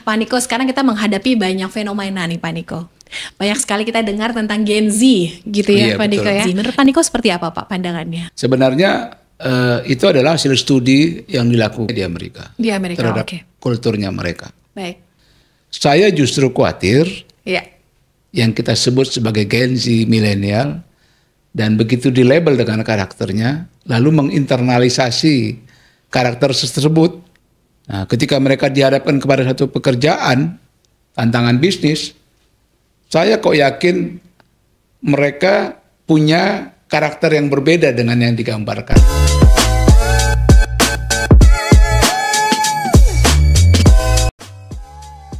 Pak Niko, sekarang kita menghadapi banyak fenomena nih Pak Niko. Banyak sekali kita dengar tentang Gen Z gitu ya, Iya, Pak Niko betul. ya. Menurut Pak Niko seperti apa Pak pandangannya? Sebenarnya itu adalah hasil studi yang dilakukan di Amerika. Di Amerika, terhadap oke. kulturnya mereka. Baik. Saya justru khawatir Iya. yang kita sebut sebagai Gen Z milenial dan begitu dilabel dengan karakternya, lalu menginternalisasi karakter tersebut. Nah, ketika mereka dihadapkan kepada satu pekerjaan, tantangan bisnis, saya kok yakin mereka punya karakter yang berbeda dengan yang digambarkan.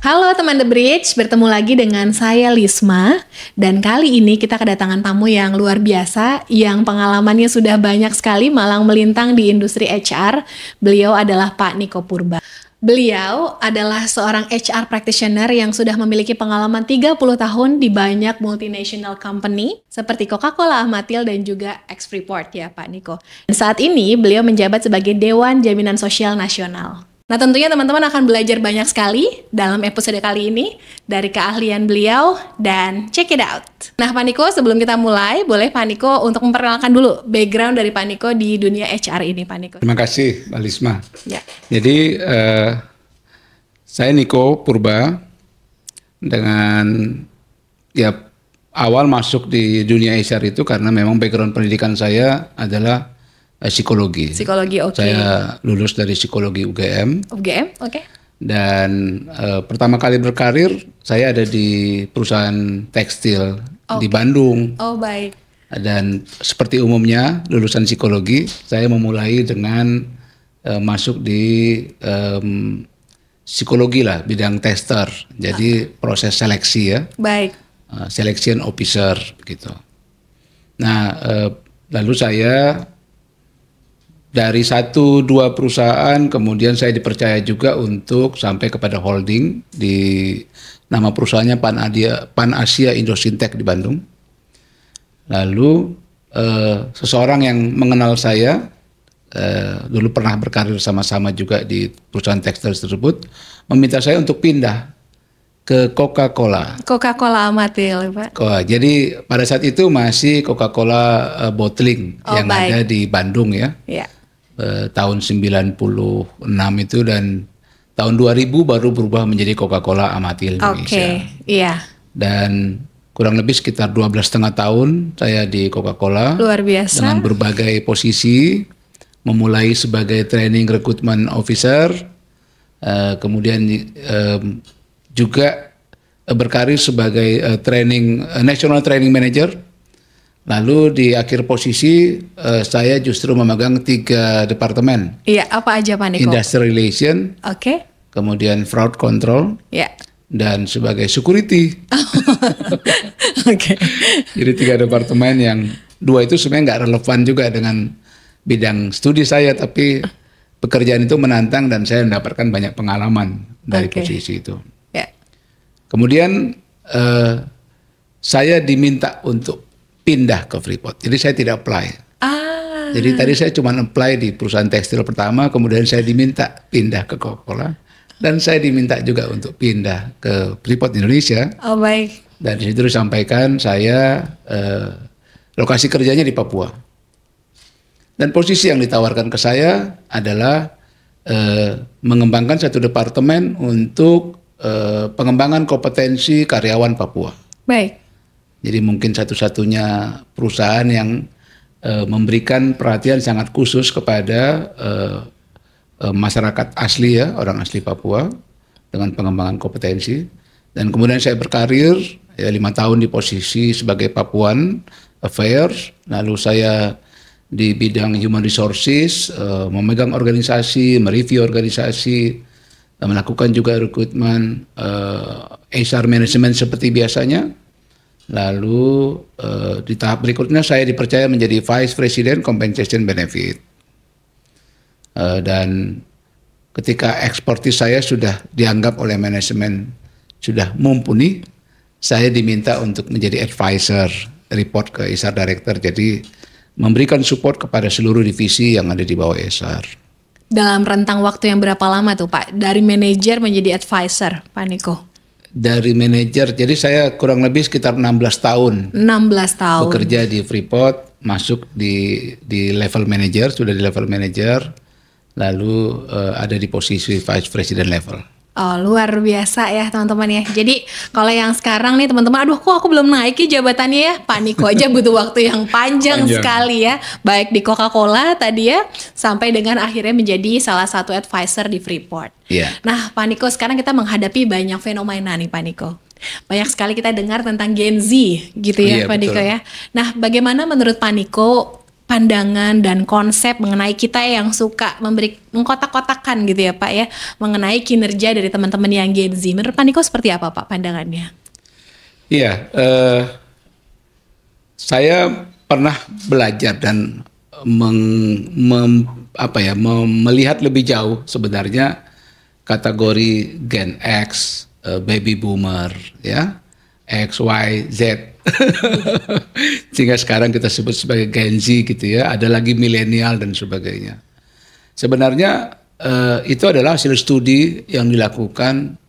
Halo teman The Bridge, bertemu lagi dengan saya Lisma. Dan kali ini kita kedatangan tamu yang luar biasa, yang pengalamannya sudah banyak sekali malang melintang di industri HR. Beliau adalah Pak Niko Purba. Beliau adalah seorang HR practitioner yang sudah memiliki pengalaman 30 tahun di banyak multinational company seperti Coca-Cola, Amatil, dan juga X-Freeport ya Pak Niko. Dan saat ini beliau menjabat sebagai Dewan Jaminan Sosial Nasional. Nah tentunya teman-teman akan belajar banyak sekali dalam episode kali ini dari keahlian beliau dan check it out. Nah Pak Niko, sebelum kita mulai, boleh Pak Niko untuk memperkenalkan dulu background dari Pak Niko di dunia HR ini Pak Niko. Terima kasih Mbak Lisma. Ya. Jadi saya Niko Purba dengan ya awal masuk di dunia HR itu karena memang background pendidikan saya adalah psikologi. Psikologi, oke. Saya lulus dari psikologi UGM. UGM, oke. Dan pertama kali berkarir saya ada di perusahaan tekstil di Bandung. Oh baik. Dan seperti umumnya lulusan psikologi, saya memulai dengan masuk di psikologi lah, bidang tester. Jadi proses seleksi ya. Baik. Selection officer gitu. Nah, lalu saya dari 1-2 perusahaan, kemudian saya dipercaya juga untuk sampai kepada holding di nama perusahaannya Pan Asia Indosyntek di Bandung. Lalu seseorang yang mengenal saya, dulu pernah berkarir sama-sama juga di perusahaan tekstil tersebut, meminta saya untuk pindah ke Coca-Cola. Coca-Cola Amatil Pak. Jadi pada saat itu masih Coca-Cola bottling yang baik. ada di Bandung ya. Ya. Tahun 96 itu dan tahun 2000 baru berubah menjadi Coca-Cola Amatil Indonesia. Oke, iya. Dan kurang lebih sekitar 12,5 tahun saya di Coca-Cola. Luar biasa. Dengan berbagai posisi, memulai sebagai training recruitment officer, kemudian juga berkarir sebagai national training manager. Lalu di akhir posisi saya justru memegang 3 departemen. Iya, apa aja Pak Niko? Industrial Relation, Oke. kemudian Fraud Control, Ya. dan sebagai security. Oke. Jadi 3 departemen yang 2 itu sebenarnya nggak relevan juga dengan bidang studi saya, tapi pekerjaan itu menantang dan saya mendapatkan banyak pengalaman dari posisi itu. Ya. Kemudian saya diminta untuk pindah ke Freeport. Jadi saya tidak apply. Jadi tadi saya cuma apply di perusahaan tekstil pertama, kemudian saya diminta pindah ke Coca-Cola, dan saya diminta juga untuk pindah ke Freeport Indonesia. Oh baik. Dan di situ disampaikan saya lokasi kerjanya di Papua. Dan posisi yang ditawarkan ke saya adalah mengembangkan satu departemen untuk pengembangan kompetensi karyawan Papua. Baik. Jadi mungkin satu-satunya perusahaan yang memberikan perhatian sangat khusus kepada masyarakat asli ya, orang asli Papua dengan pengembangan kompetensi. Dan kemudian saya berkarir ya 5 tahun di posisi sebagai Papuan Affairs. Lalu saya di bidang Human Resources, memegang organisasi, mereview organisasi, melakukan juga rekrutmen HR management seperti biasanya. Lalu di tahap berikutnya saya dipercaya menjadi Vice President Compensation Benefit. Dan ketika ekspertis saya sudah dianggap oleh manajemen sudah mumpuni, saya diminta untuk menjadi advisor, report ke HR Director. Jadi memberikan support kepada seluruh divisi yang ada di bawah HR. Dalam rentang waktu yang berapa lama tuh Pak? Dari manajer menjadi advisor, Pak Niko? Dari manajer, jadi saya kurang lebih sekitar 16 tahun 16 tahun. bekerja di Freeport, masuk di level manager, sudah di level manager, lalu ada di posisi vice president level. Oh, luar biasa ya teman-teman ya. Jadi kalau yang sekarang nih teman-teman, aduh kok aku belum naik ya jabatannya ya. Pak Niko aja butuh waktu yang panjang sekali ya. Baik di Coca-Cola tadi ya, sampai dengan akhirnya menjadi salah satu advisor di Freeport. Iya. Nah Pak Niko, sekarang kita menghadapi banyak fenomena nih Pak Niko. Banyak sekali kita dengar tentang Gen Z gitu ya Iya, Pak Niko betul. ya. Nah bagaimana menurut Pak Niko pandangan dan konsep mengenai kita yang suka mengkotak-kotakan gitu ya Pak ya, mengenai kinerja dari teman-teman yang Gen Z. Menurut Pak Niko seperti apa Pak pandangannya? Iya, saya pernah belajar dan melihat lebih jauh sebenarnya kategori Gen X, baby boomer, ya, X, Y, Z. Sehingga sekarang kita sebut sebagai Gen Z gitu ya. Ada lagi milenial dan sebagainya. Sebenarnya itu adalah hasil studi yang dilakukan,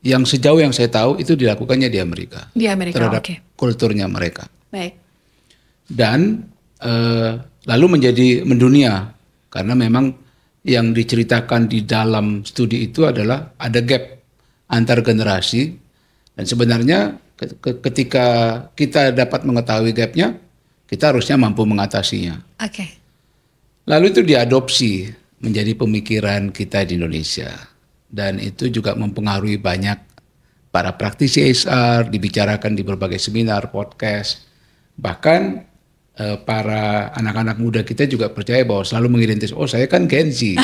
yang sejauh yang saya tahu itu dilakukannya di Amerika. Di Amerika, terhadap oke. kulturnya mereka. Baik. Dan lalu menjadi mendunia karena memang yang diceritakan di dalam studi itu adalah ada gap antar generasi, dan sebenarnya ketika kita dapat mengetahui gapnya, kita harusnya mampu mengatasinya. Oke. Lalu itu diadopsi menjadi pemikiran kita di Indonesia, dan itu juga mempengaruhi banyak para praktisi HR, dibicarakan di berbagai seminar, podcast, bahkan para anak-anak muda kita juga percaya bahwa selalu mengidentitas, oh saya kan Gen Z.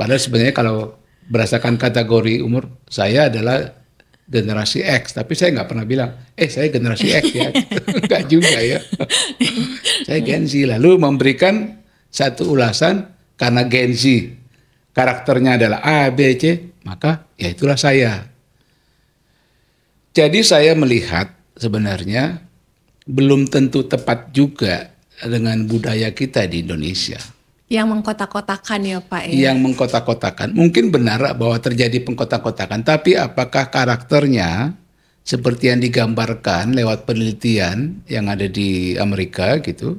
Padahal sebenarnya kalau berdasarkan kategori umur, saya adalah generasi X, tapi saya nggak pernah bilang, saya generasi X ya, nggak juga ya. Saya Gen Z, lalu memberikan satu ulasan karena Gen Z karakternya adalah A, B, C, maka ya itulah saya. Jadi saya melihat sebenarnya belum tentu tepat juga dengan budaya kita di Indonesia. Yang mengkotak-kotakan ya Pak ya? Yang mengkotak-kotakan. Mungkin benar bahwa terjadi pengkotak-kotakan, tapi apakah karakternya seperti yang digambarkan lewat penelitian yang ada di Amerika gitu,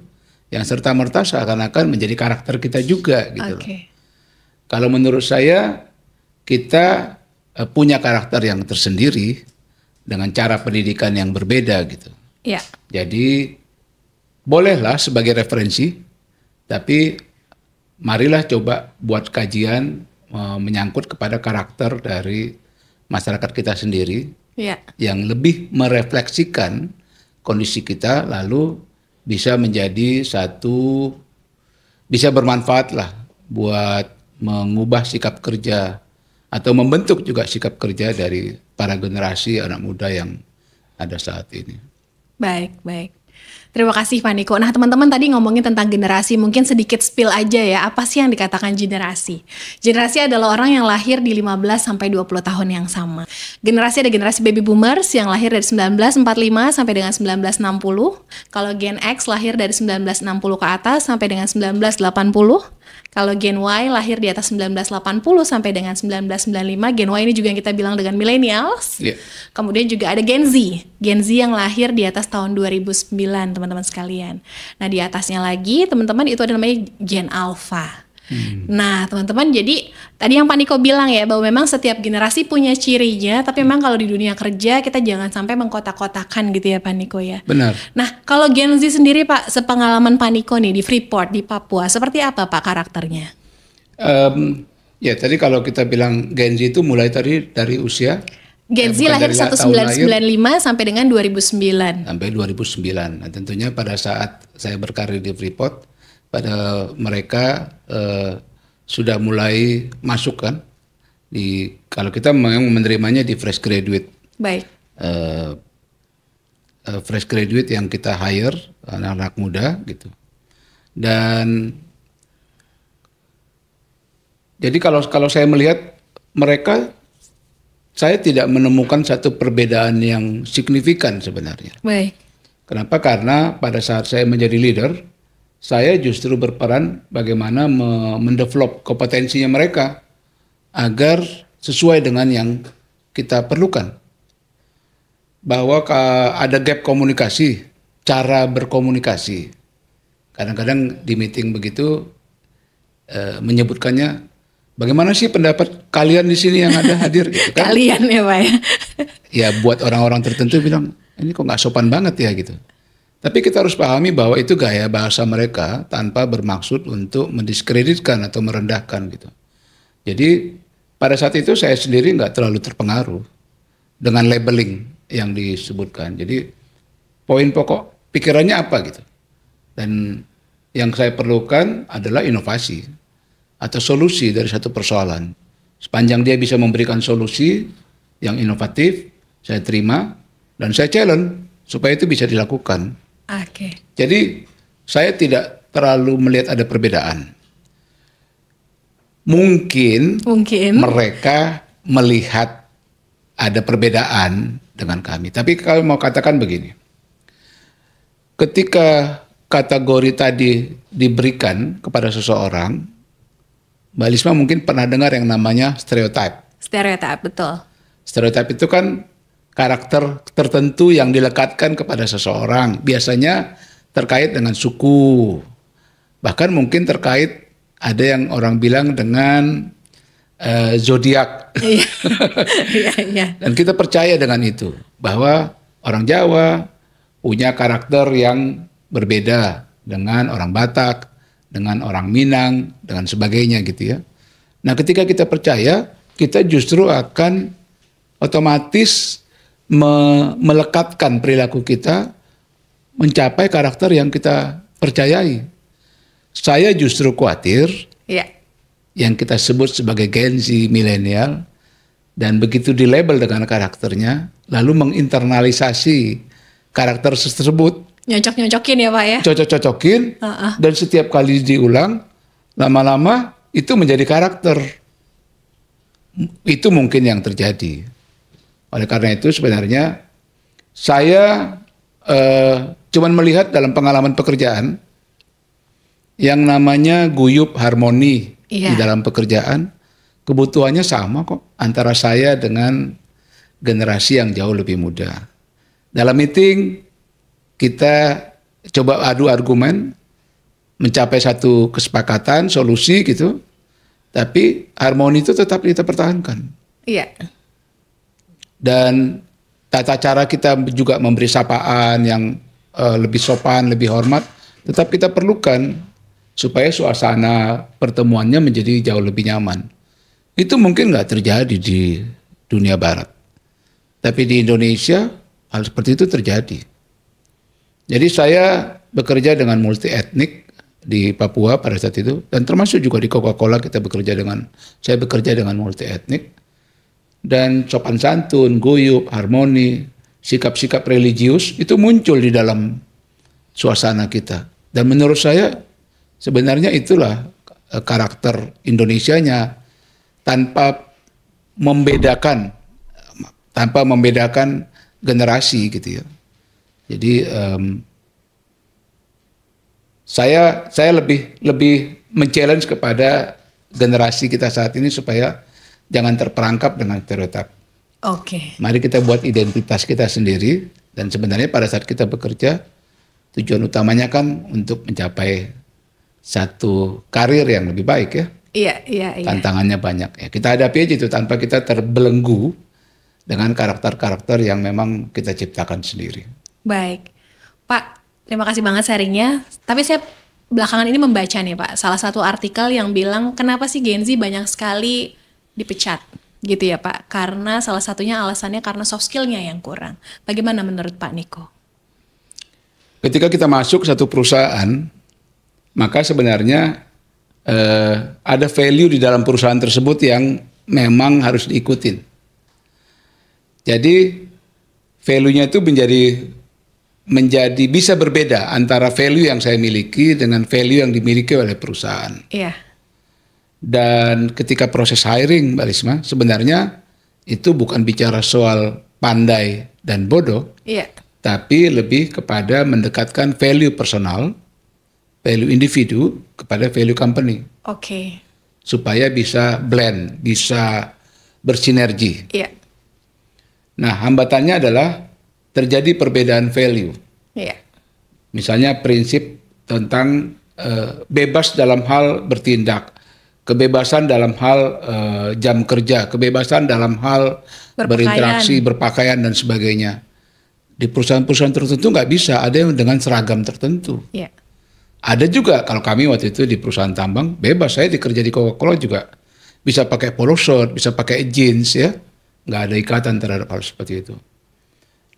yang serta-merta seakan-akan menjadi karakter kita juga gitu loh. Kalau menurut saya, kita punya karakter yang tersendiri dengan cara pendidikan yang berbeda gitu. Ya. Jadi bolehlah sebagai referensi, tapi marilah coba buat kajian menyangkut kepada karakter dari masyarakat kita sendiri, ya, yang lebih merefleksikan kondisi kita, lalu bisa menjadi bisa bermanfaat lah buat mengubah sikap kerja atau membentuk juga sikap kerja dari para generasi anak muda yang ada saat ini. Baik. Terima kasih Pak Niko. Nah teman-teman tadi ngomongin tentang generasi, mungkin sedikit spill aja ya, apa sih yang dikatakan generasi? Generasi adalah orang yang lahir di 15 sampai 20 tahun yang sama. Generasi ada generasi baby boomers yang lahir dari 1945 sampai dengan 1960. Kalau Gen X lahir dari 1960 ke atas sampai dengan 1980. Kalau Gen Y lahir di atas 1980 sampai dengan 1995. Gen Y ini juga yang kita bilang dengan millennials. Yeah. Kemudian juga ada Gen Z. Gen Z yang lahir di atas tahun 2009, teman-teman sekalian. Nah, di atasnya lagi, teman-teman, itu ada namanya Gen Alpha. Nah, teman-teman, jadi tadi yang Pak Niko bilang ya, bahwa memang setiap generasi punya cirinya, tapi memang kalau di dunia kerja kita jangan sampai mengkotak-kotakan gitu ya Pak Niko ya. Benar. Nah, kalau Gen Z sendiri Pak, sepengalaman Pak Niko nih di Freeport, di Papua, seperti apa Pak karakternya? Ya, tadi kalau kita bilang Gen Z itu mulai tadi dari usia Gen Z lahir 1995 sampai dengan 2009. Sampai 2009. Nah, tentunya pada saat saya berkarir di Freeport, pada mereka sudah mulai masuk kan, kalau kita memang menerimanya di fresh graduate. Baik. Fresh graduate yang kita hire, anak-anak muda gitu. Dan jadi kalau saya melihat mereka, saya tidak menemukan satu perbedaan yang signifikan sebenarnya. Baik. Kenapa? Karena pada saat saya menjadi leader, saya justru berperan bagaimana mendevelop kompetensinya mereka agar sesuai dengan yang kita perlukan. Bahwa ada gap komunikasi, cara berkomunikasi. Kadang-kadang di meeting begitu menyebutkannya, bagaimana sih pendapat kalian di sini yang ada hadir? Gitu kan? Kalian ya Pak ya. Ya buat orang-orang tertentu bilang, ini kok nggak sopan banget ya gitu. Tapi kita harus pahami bahwa itu gaya bahasa mereka tanpa bermaksud untuk mendiskreditkan atau merendahkan gitu. Jadi pada saat itu saya sendiri nggak terlalu terpengaruh dengan labeling yang disebutkan. Jadi poin pokok pikirannya apa gitu. Dan yang saya perlukan adalah inovasi atau solusi dari satu persoalan. Sepanjang dia bisa memberikan solusi yang inovatif, saya terima dan saya challenge supaya itu bisa dilakukan. Oke. Jadi saya tidak terlalu melihat ada perbedaan. Mungkin mereka melihat ada perbedaan dengan kami. Tapi kalau mau katakan begini, ketika kategori tadi diberikan kepada seseorang, Mbak Lisma mungkin pernah dengar yang namanya stereotype. Stereotype, betul. Stereotype itu kan karakter tertentu yang dilekatkan kepada seseorang. Biasanya terkait dengan suku. Bahkan mungkin terkait, ada yang orang bilang dengan zodiak. Iya. Dan kita percaya dengan itu. Bahwa orang Jawa punya karakter yang berbeda dengan orang Batak, dengan orang Minang, dengan sebagainya gitu ya. Nah ketika kita percaya, kita justru akan otomatis melekatkan perilaku kita mencapai karakter yang kita percayai. Saya justru khawatir yang kita sebut sebagai Gen Z milenial dan begitu dilabel dengan karakternya lalu menginternalisasi karakter tersebut. Nyocok-nyocokin ya Pak ya? Cocok-cocokin dan setiap kali diulang lama-lama itu menjadi karakter. Itu mungkin yang terjadi. Oleh karena itu sebenarnya saya cuman melihat dalam pengalaman pekerjaan yang namanya guyup harmoni di dalam pekerjaan, kebutuhannya sama kok antara saya dengan generasi yang jauh lebih muda. Dalam meeting kita coba adu argumen, mencapai satu kesepakatan, solusi gitu, tapi harmoni itu tetap kita pertahankan. Iya. Dan tata cara kita juga memberi sapaan yang lebih sopan, lebih hormat, tetap kita perlukan supaya suasana pertemuannya menjadi jauh lebih nyaman. Itu mungkin nggak terjadi di dunia barat. Tapi di Indonesia hal seperti itu terjadi. Jadi saya bekerja dengan multi etnik di Papua pada saat itu, dan termasuk juga di Coca-Cola saya bekerja dengan multi etnik. Dan sopan santun, guyup, harmoni, sikap-sikap religius itu muncul di dalam suasana kita. Dan menurut saya sebenarnya itulah karakter Indonesianya tanpa membedakan generasi gitu ya. Jadi saya lebih men-challenge kepada generasi kita saat ini supaya jangan terperangkap dengan stereotip. Oke. Mari kita buat identitas kita sendiri, dan sebenarnya pada saat kita bekerja tujuan utamanya kan untuk mencapai satu karir yang lebih baik ya. Iya. Tantangannya banyak ya. Kita hadapi aja itu tanpa kita terbelenggu dengan karakter-karakter yang memang kita ciptakan sendiri. Baik. Pak, terima kasih banget sharingnya. Tapi saya belakangan ini membaca nih Pak, salah satu artikel yang bilang kenapa sih Gen Z banyak sekali dipecat gitu ya Pak, karena salah satunya alasannya karena soft skill-nya yang kurang. Bagaimana menurut Pak Niko? Ketika kita masuk satu perusahaan, maka sebenarnya ada value di dalam perusahaan tersebut yang memang harus diikutin. Jadi value-nya itu menjadi bisa berbeda antara value yang saya miliki dengan value yang dimiliki oleh perusahaan. Iya. Dan ketika proses hiring, Mbak Lisma, sebenarnya itu bukan bicara soal pandai dan bodoh, Iya. tapi lebih kepada mendekatkan value personal value individu kepada value company. Oke. Supaya bisa blend, bisa bersinergi. Iya. Nah, hambatannya adalah terjadi perbedaan value. Iya. Misalnya prinsip tentang bebas dalam hal bertindak, kebebasan dalam hal jam kerja, kebebasan dalam hal berinteraksi, berpakaian dan sebagainya. Di perusahaan-perusahaan tertentu nggak bisa, ada yang dengan seragam tertentu. Iya. Ada juga, kalau kami waktu itu di perusahaan tambang, bebas, saya dikerja di Coca-Cola juga. Bisa pakai polo shirt, bisa pakai jeans ya. Nggak ada ikatan terhadap hal seperti itu.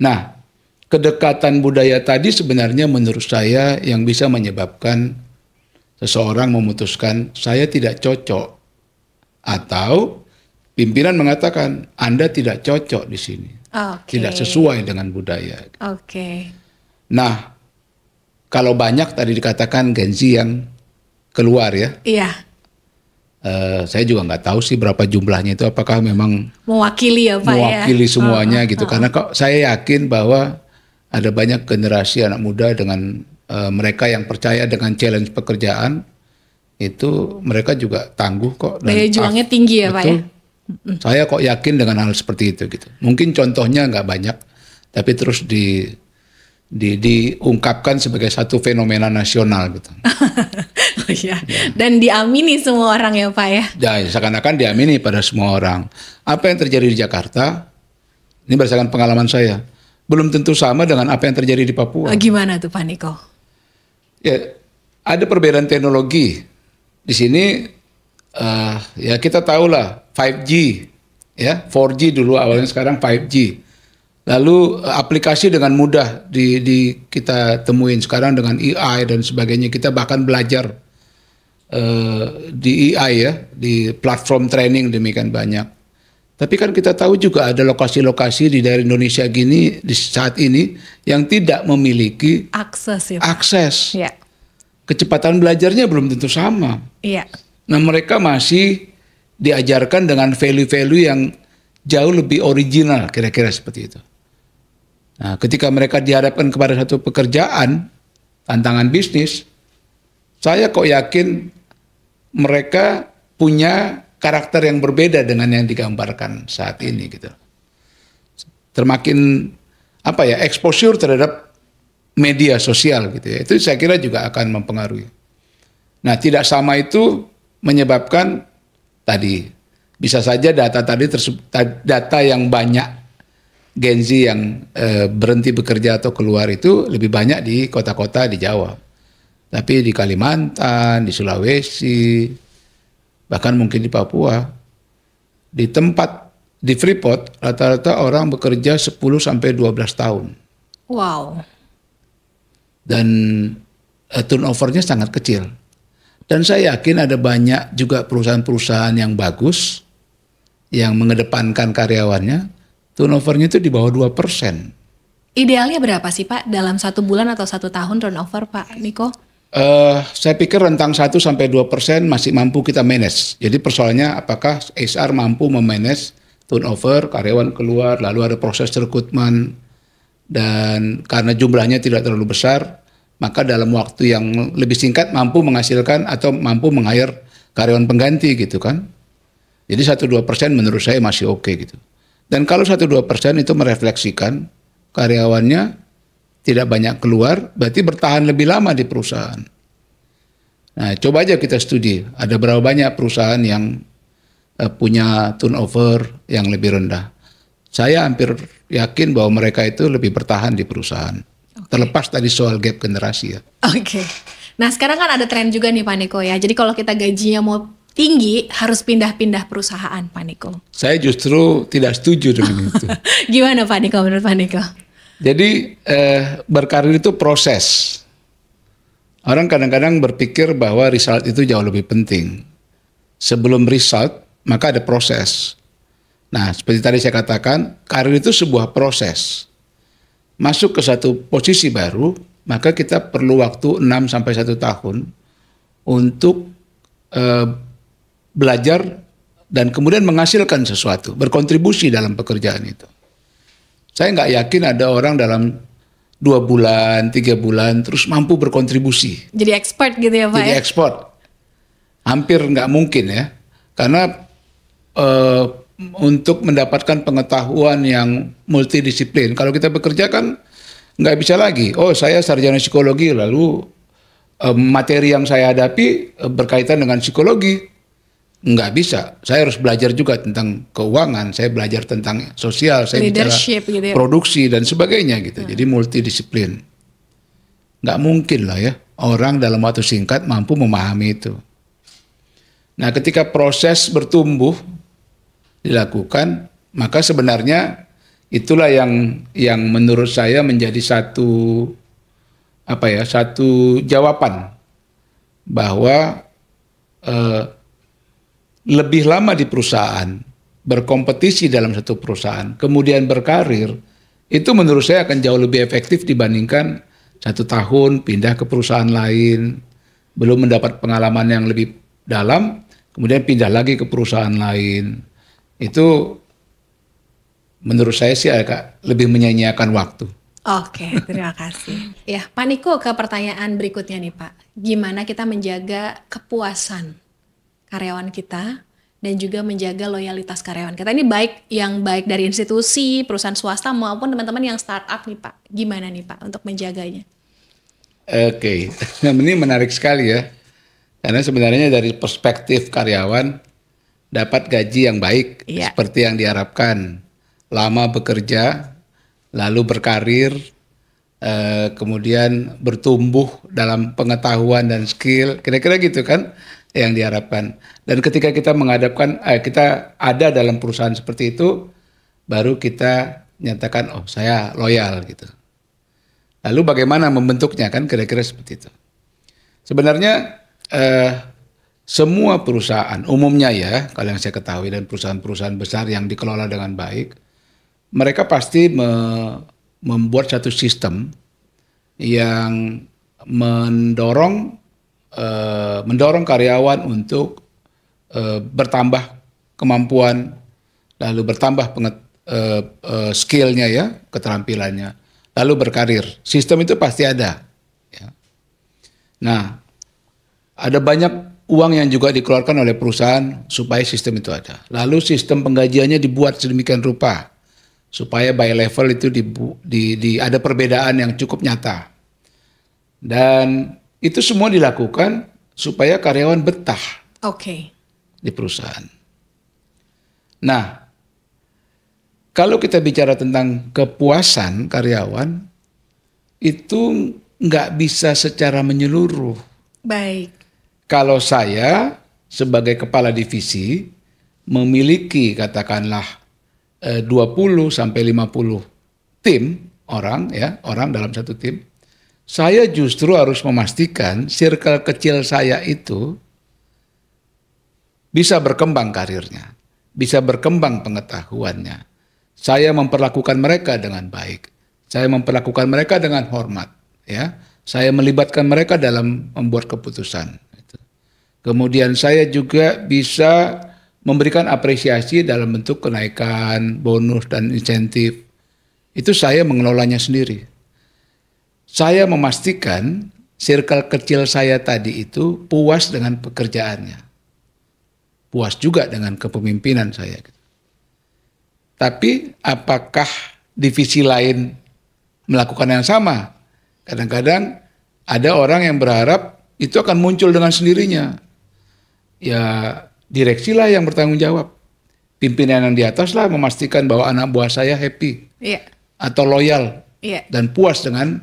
Nah, kedekatan budaya tadi sebenarnya menurut saya yang bisa menyebabkan seseorang memutuskan, saya tidak cocok. Atau pimpinan mengatakan, Anda tidak cocok di sini. Tidak sesuai dengan budaya. Nah, kalau banyak tadi dikatakan Gen Z yang keluar ya. Iya. Saya juga nggak tahu sih berapa jumlahnya itu. Apakah memang mewakili ya Pak mewakili semuanya gitu. Karena kok saya yakin bahwa ada banyak generasi anak muda dengan mereka yang percaya dengan challenge pekerjaan itu mereka juga tangguh kok. Daya juangnya tinggi ya Pak ya. Saya kok yakin dengan hal seperti itu gitu. Mungkin contohnya nggak banyak, tapi terus diungkapkan sebagai satu fenomena nasional gitu. Oh iya. Ya. Dan diamini semua orang ya Pak ya. Ya, seakan-akan diamini pada semua orang. Apa yang terjadi di Jakarta, ini berdasarkan pengalaman saya, belum tentu sama dengan apa yang terjadi di Papua. Gimana tuh Pak Niko? Ya, ada perbedaan teknologi. Di sini ya kita tahulah 5G, ya 4G dulu awalnya, sekarang 5G. Lalu aplikasi dengan mudah kita temuin sekarang dengan AI dan sebagainya. Kita bahkan belajar di AI ya, di platform training demikian banyak. Tapi kan kita tahu juga ada lokasi-lokasi di daerah Indonesia gini di saat ini yang tidak memiliki akses. Ya, akses. Ya. Kecepatan belajarnya belum tentu sama. Iya. Nah, mereka masih diajarkan dengan value-value yang jauh lebih original, kira-kira seperti itu. Nah, ketika mereka dihadapkan kepada satu pekerjaan, tantangan bisnis, saya kok yakin mereka punya karakter yang berbeda dengan yang digambarkan saat ini gitu. Termakin exposure terhadap media sosial gitu ya. Itu saya kira juga akan mempengaruhi. Nah, tidak sama itu menyebabkan tadi bisa saja data yang banyak Gen Z yang berhenti bekerja atau keluar itu lebih banyak di kota-kota di Jawa. Tapi di Kalimantan, di Sulawesi, bahkan mungkin di Papua, di Freeport rata-rata orang bekerja 10 sampai 12 tahun. Wow. Dan turnovernya sangat kecil. Dan saya yakin ada banyak juga perusahaan-perusahaan yang bagus yang mengedepankan karyawannya, turnovernya itu di bawah 2%. Idealnya berapa sih Pak dalam 1 bulan atau 1 tahun turnover Pak Niko? Saya pikir rentang 1 sampai 2% masih mampu kita manage. Jadi persoalannya apakah HR mampu memanage turnover, karyawan keluar, lalu ada proses rekrutmen, dan karena jumlahnya tidak terlalu besar, maka dalam waktu yang lebih singkat mampu menghasilkan atau mampu meng-hire karyawan pengganti gitu kan. Jadi 1-2% menurut saya masih oke gitu. Dan kalau 1-2% itu merefleksikan karyawannya tidak banyak keluar, berarti bertahan lebih lama di perusahaan. Nah, coba aja kita studi, ada berapa banyak perusahaan yang punya turnover yang lebih rendah. Saya hampir yakin bahwa mereka itu lebih bertahan di perusahaan. Terlepas tadi soal gap generasi ya. Oke. Nah, sekarang kan ada tren juga nih Pak Niko ya. Jadi kalau kita gajinya mau tinggi, harus pindah-pindah perusahaan Pak Niko. Saya justru tidak setuju dengan itu. Gimana Pak Niko menurut Pak Niko? Jadi berkarir itu proses. Orang kadang-kadang berpikir bahwa result itu jauh lebih penting. Sebelum result, maka ada proses. Nah, seperti tadi saya katakan, karir itu sebuah proses. Masuk ke satu posisi baru, maka kita perlu waktu 6 sampai 1 tahun untuk belajar dan kemudian menghasilkan sesuatu, berkontribusi dalam pekerjaan itu. Saya nggak yakin ada orang dalam 2 bulan, 3 bulan, terus mampu berkontribusi. Jadi expert gitu ya Pak Jadi ya? ekspor. Hampir nggak mungkin ya. Karena untuk mendapatkan pengetahuan yang multidisiplin, kalau kita bekerja kan nggak bisa lagi. Oh, saya sarjana psikologi, lalu materi yang saya hadapi berkaitan dengan psikologi. Nggak bisa. Saya harus belajar juga tentang keuangan, saya belajar tentang sosial, saya bicara Leadership gitu ya? produksi dan sebagainya gitu. Jadi multidisiplin. Nggak mungkin lah ya orang dalam waktu singkat mampu memahami itu. Nah, ketika proses bertumbuh dilakukan, maka sebenarnya itulah yang menurut saya menjadi satu jawaban bahwa lebih lama di perusahaan, berkompetisi dalam satu perusahaan, kemudian berkarir, itu menurut saya akan jauh lebih efektif dibandingkan 1 tahun pindah ke perusahaan lain, belum mendapat pengalaman yang lebih dalam, kemudian pindah lagi ke perusahaan lain. Itu menurut saya sih agak lebih menyia-nyiakan waktu. Oke, terima kasih. Ya, Pak Niko, ke pertanyaan berikutnya nih Pak. Gimana kita menjaga kepuasan karyawan kita dan juga menjaga loyalitas karyawan kita? Ini baik dari institusi, perusahaan swasta maupun teman-teman yang startup nih Pak. Gimana nih Pak untuk menjaganya? Oke. Ini menarik sekali ya. Karena sebenarnya dari perspektif karyawan dapat gaji yang baik seperti yang diharapkan. Lama bekerja, lalu berkarir, kemudian bertumbuh dalam pengetahuan dan skill, kira-kira gitu kan yang diharapkan. Dan ketika kita kita ada dalam perusahaan seperti itu, baru kita nyatakan, oh saya loyal gitu. Lalu bagaimana membentuknya kan, kira-kira seperti itu. Sebenarnya semua perusahaan umumnya ya, kalau yang saya ketahui, dan perusahaan-perusahaan besar yang dikelola dengan baik, mereka pasti membuat satu sistem yang mendorong karyawan untuk bertambah kemampuan, lalu bertambah skillnya ya, keterampilannya, lalu berkarir. Sistem itu pasti ada. Ya. Nah, ada banyak uang yang juga dikeluarkan oleh perusahaan supaya sistem itu ada. Lalu sistem penggajiannya dibuat sedemikian rupa supaya by level itu ada perbedaan yang cukup nyata. Dan itu semua dilakukan supaya karyawan betah di perusahaan. Nah, kalau kita bicara tentang kepuasan karyawan, itu nggak bisa secara menyeluruh. Baik. Kalau saya sebagai kepala divisi memiliki katakanlah 20 sampai 50 tim orang dalam satu tim, saya justru harus memastikan circle kecil saya itu bisa berkembang karirnya, bisa berkembang pengetahuannya. Saya memperlakukan mereka dengan baik, saya memperlakukan mereka dengan hormat, ya. Saya melibatkan mereka dalam membuat keputusan. Kemudian saya juga bisa memberikan apresiasi dalam bentuk kenaikan, bonus, dan insentif. Itu saya mengelolanya sendiri. Saya memastikan circle kecil saya tadi itu puas dengan pekerjaannya. Puas juga dengan kepemimpinan saya. Tapi apakah divisi lain melakukan yang sama? Kadang-kadang ada orang yang berharap itu akan muncul dengan sendirinya. Ya direksilah yang bertanggung jawab. Pimpinan yang di atas lah memastikan bahwa anak buah saya happy atau loyal dan puas dengan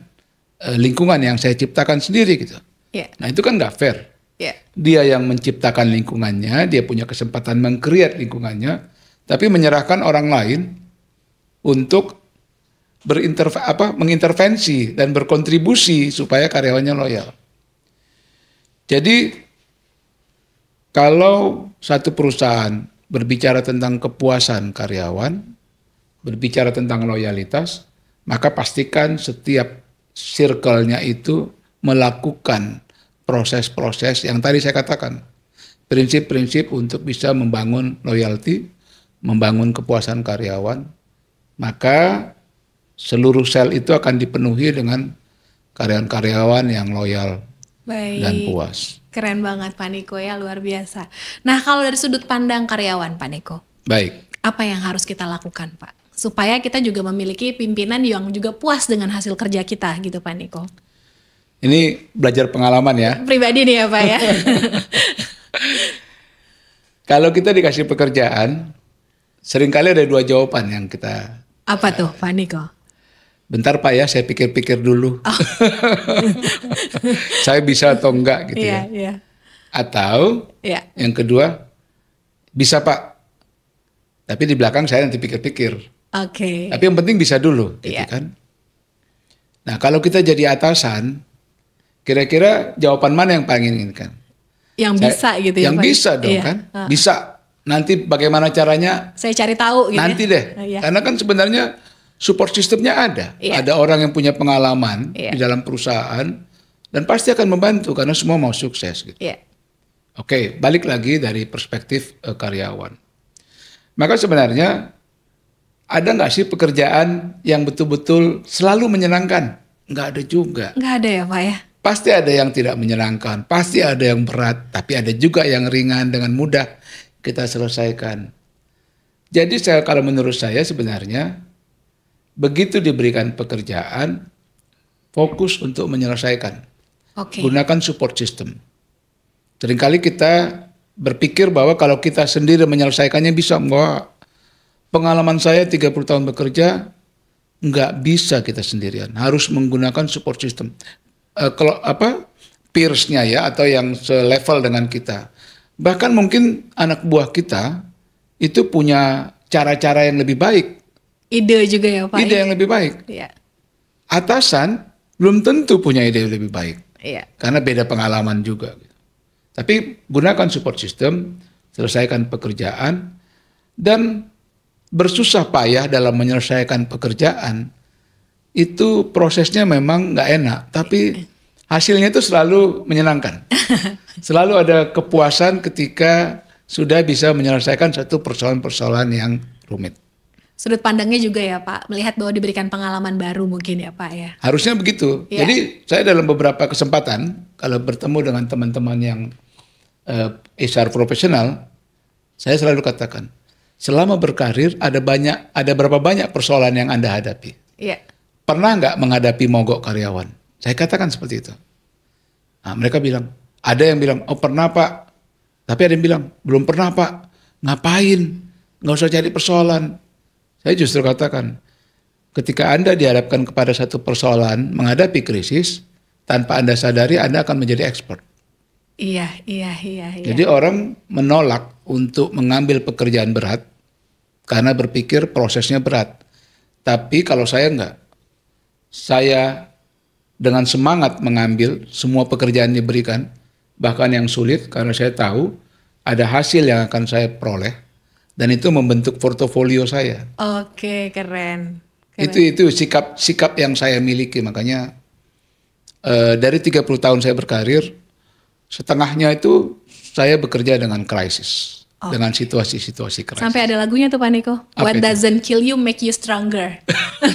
lingkungan yang saya ciptakan sendiri gitu. Nah itu kan nggak fair. Dia yang menciptakan lingkungannya, dia punya kesempatan meng-create lingkungannya, tapi menyerahkan orang lain untuk mengintervensi dan berkontribusi supaya karyawannya loyal. Jadi kalau satu perusahaan berbicara tentang kepuasan karyawan, berbicara tentang loyalitas, maka pastikan setiap circle-nya itu melakukan proses-proses yang tadi saya katakan. Prinsip-prinsip untuk bisa membangun loyalty, membangun kepuasan karyawan. Maka seluruh sel itu akan dipenuhi dengan karyawan-karyawan yang loyal Baik. dan puas. Keren banget Pak Niko ya, luar biasa. Nah kalau dari sudut pandang karyawan Pak Niko, Baik. apa yang harus kita lakukan Pak? Supaya kita juga memiliki pimpinan yang juga puas dengan hasil kerja kita gitu Pak Niko. Ini belajar pengalaman ya. Pribadi nih ya Pak ya. Kalau kita dikasih pekerjaan, seringkali ada dua jawaban yang kita... Apa tuh Pak Niko? Bentar Pak ya, saya pikir-pikir dulu. Saya bisa atau enggak gitu ya. Iya. Atau yang kedua, bisa Pak. Tapi di belakang saya nanti pikir-pikir. Oke. Tapi yang penting bisa dulu gitu kan. Nah kalau kita jadi atasan, kira-kira jawaban mana yang paling inginkan? Yang bisa gitu ya Yang Pak? bisa dong kan. Bisa. Nanti bagaimana caranya? Saya cari tahu gitu nanti deh. Karena kan sebenarnya support sistemnya ada. Ada orang yang punya pengalaman di dalam perusahaan dan pasti akan membantu karena semua mau sukses gitu. Oke, balik lagi dari perspektif karyawan. Maka sebenarnya ada nggak sih pekerjaan yang betul-betul selalu menyenangkan? Nggak ada juga. Nggak ada ya Pak ya? Pasti ada yang tidak menyenangkan, pasti ada yang berat, tapi ada juga yang ringan dengan mudah kita selesaikan. Jadi kalau menurut saya sebenarnya begitu diberikan pekerjaan, fokus untuk menyelesaikan. Gunakan support system. Seringkali kita berpikir bahwa kalau kita sendiri menyelesaikannya bisa. Enggak. Pengalaman saya 30 tahun bekerja, enggak bisa kita sendirian. Harus menggunakan support system. Kalau peers-nya ya, atau yang selevel dengan kita. Bahkan mungkin anak buah kita itu punya cara-cara yang lebih baik. Ide juga ya Pak? Ide yang lebih baik. Atasan belum tentu punya ide yang lebih baik. Karena beda pengalaman juga. Tapi gunakan support system, selesaikan pekerjaan, dan bersusah payah dalam menyelesaikan pekerjaan. Itu prosesnya memang nggak enak, tapi hasilnya itu selalu menyenangkan. Selalu ada kepuasan ketika sudah bisa menyelesaikan satu persoalan-persoalan yang rumit. Sudut pandangnya juga ya Pak, melihat bahwa diberikan pengalaman baru mungkin ya Pak ya. Harusnya begitu. Jadi saya dalam beberapa kesempatan kalau bertemu dengan teman-teman yang HR profesional, saya selalu katakan, selama berkarir ada berapa banyak persoalan yang Anda hadapi. Pernah nggak menghadapi mogok karyawan? Saya katakan seperti itu. Nah, mereka bilang, ada yang bilang, oh pernah Pak. Tapi ada yang bilang, belum pernah Pak. Ngapain? Nggak usah cari persoalan. Saya justru katakan, ketika Anda dihadapkan kepada satu persoalan, menghadapi krisis, tanpa Anda sadari, Anda akan menjadi expert. Iya. Jadi orang menolak untuk mengambil pekerjaan berat, karena berpikir prosesnya berat. Tapi kalau saya enggak, saya dengan semangat mengambil semua pekerjaan diberikan, bahkan yang sulit, karena saya tahu ada hasil yang akan saya peroleh, dan itu membentuk portofolio saya. Oke, keren. Itu sikap yang saya miliki, makanya dari 30 tahun saya berkarir, setengahnya itu saya bekerja dengan krisis. Dengan situasi-situasi krisis. Sampai ada lagunya tuh Pak Niko. What doesn't kill you make you stronger.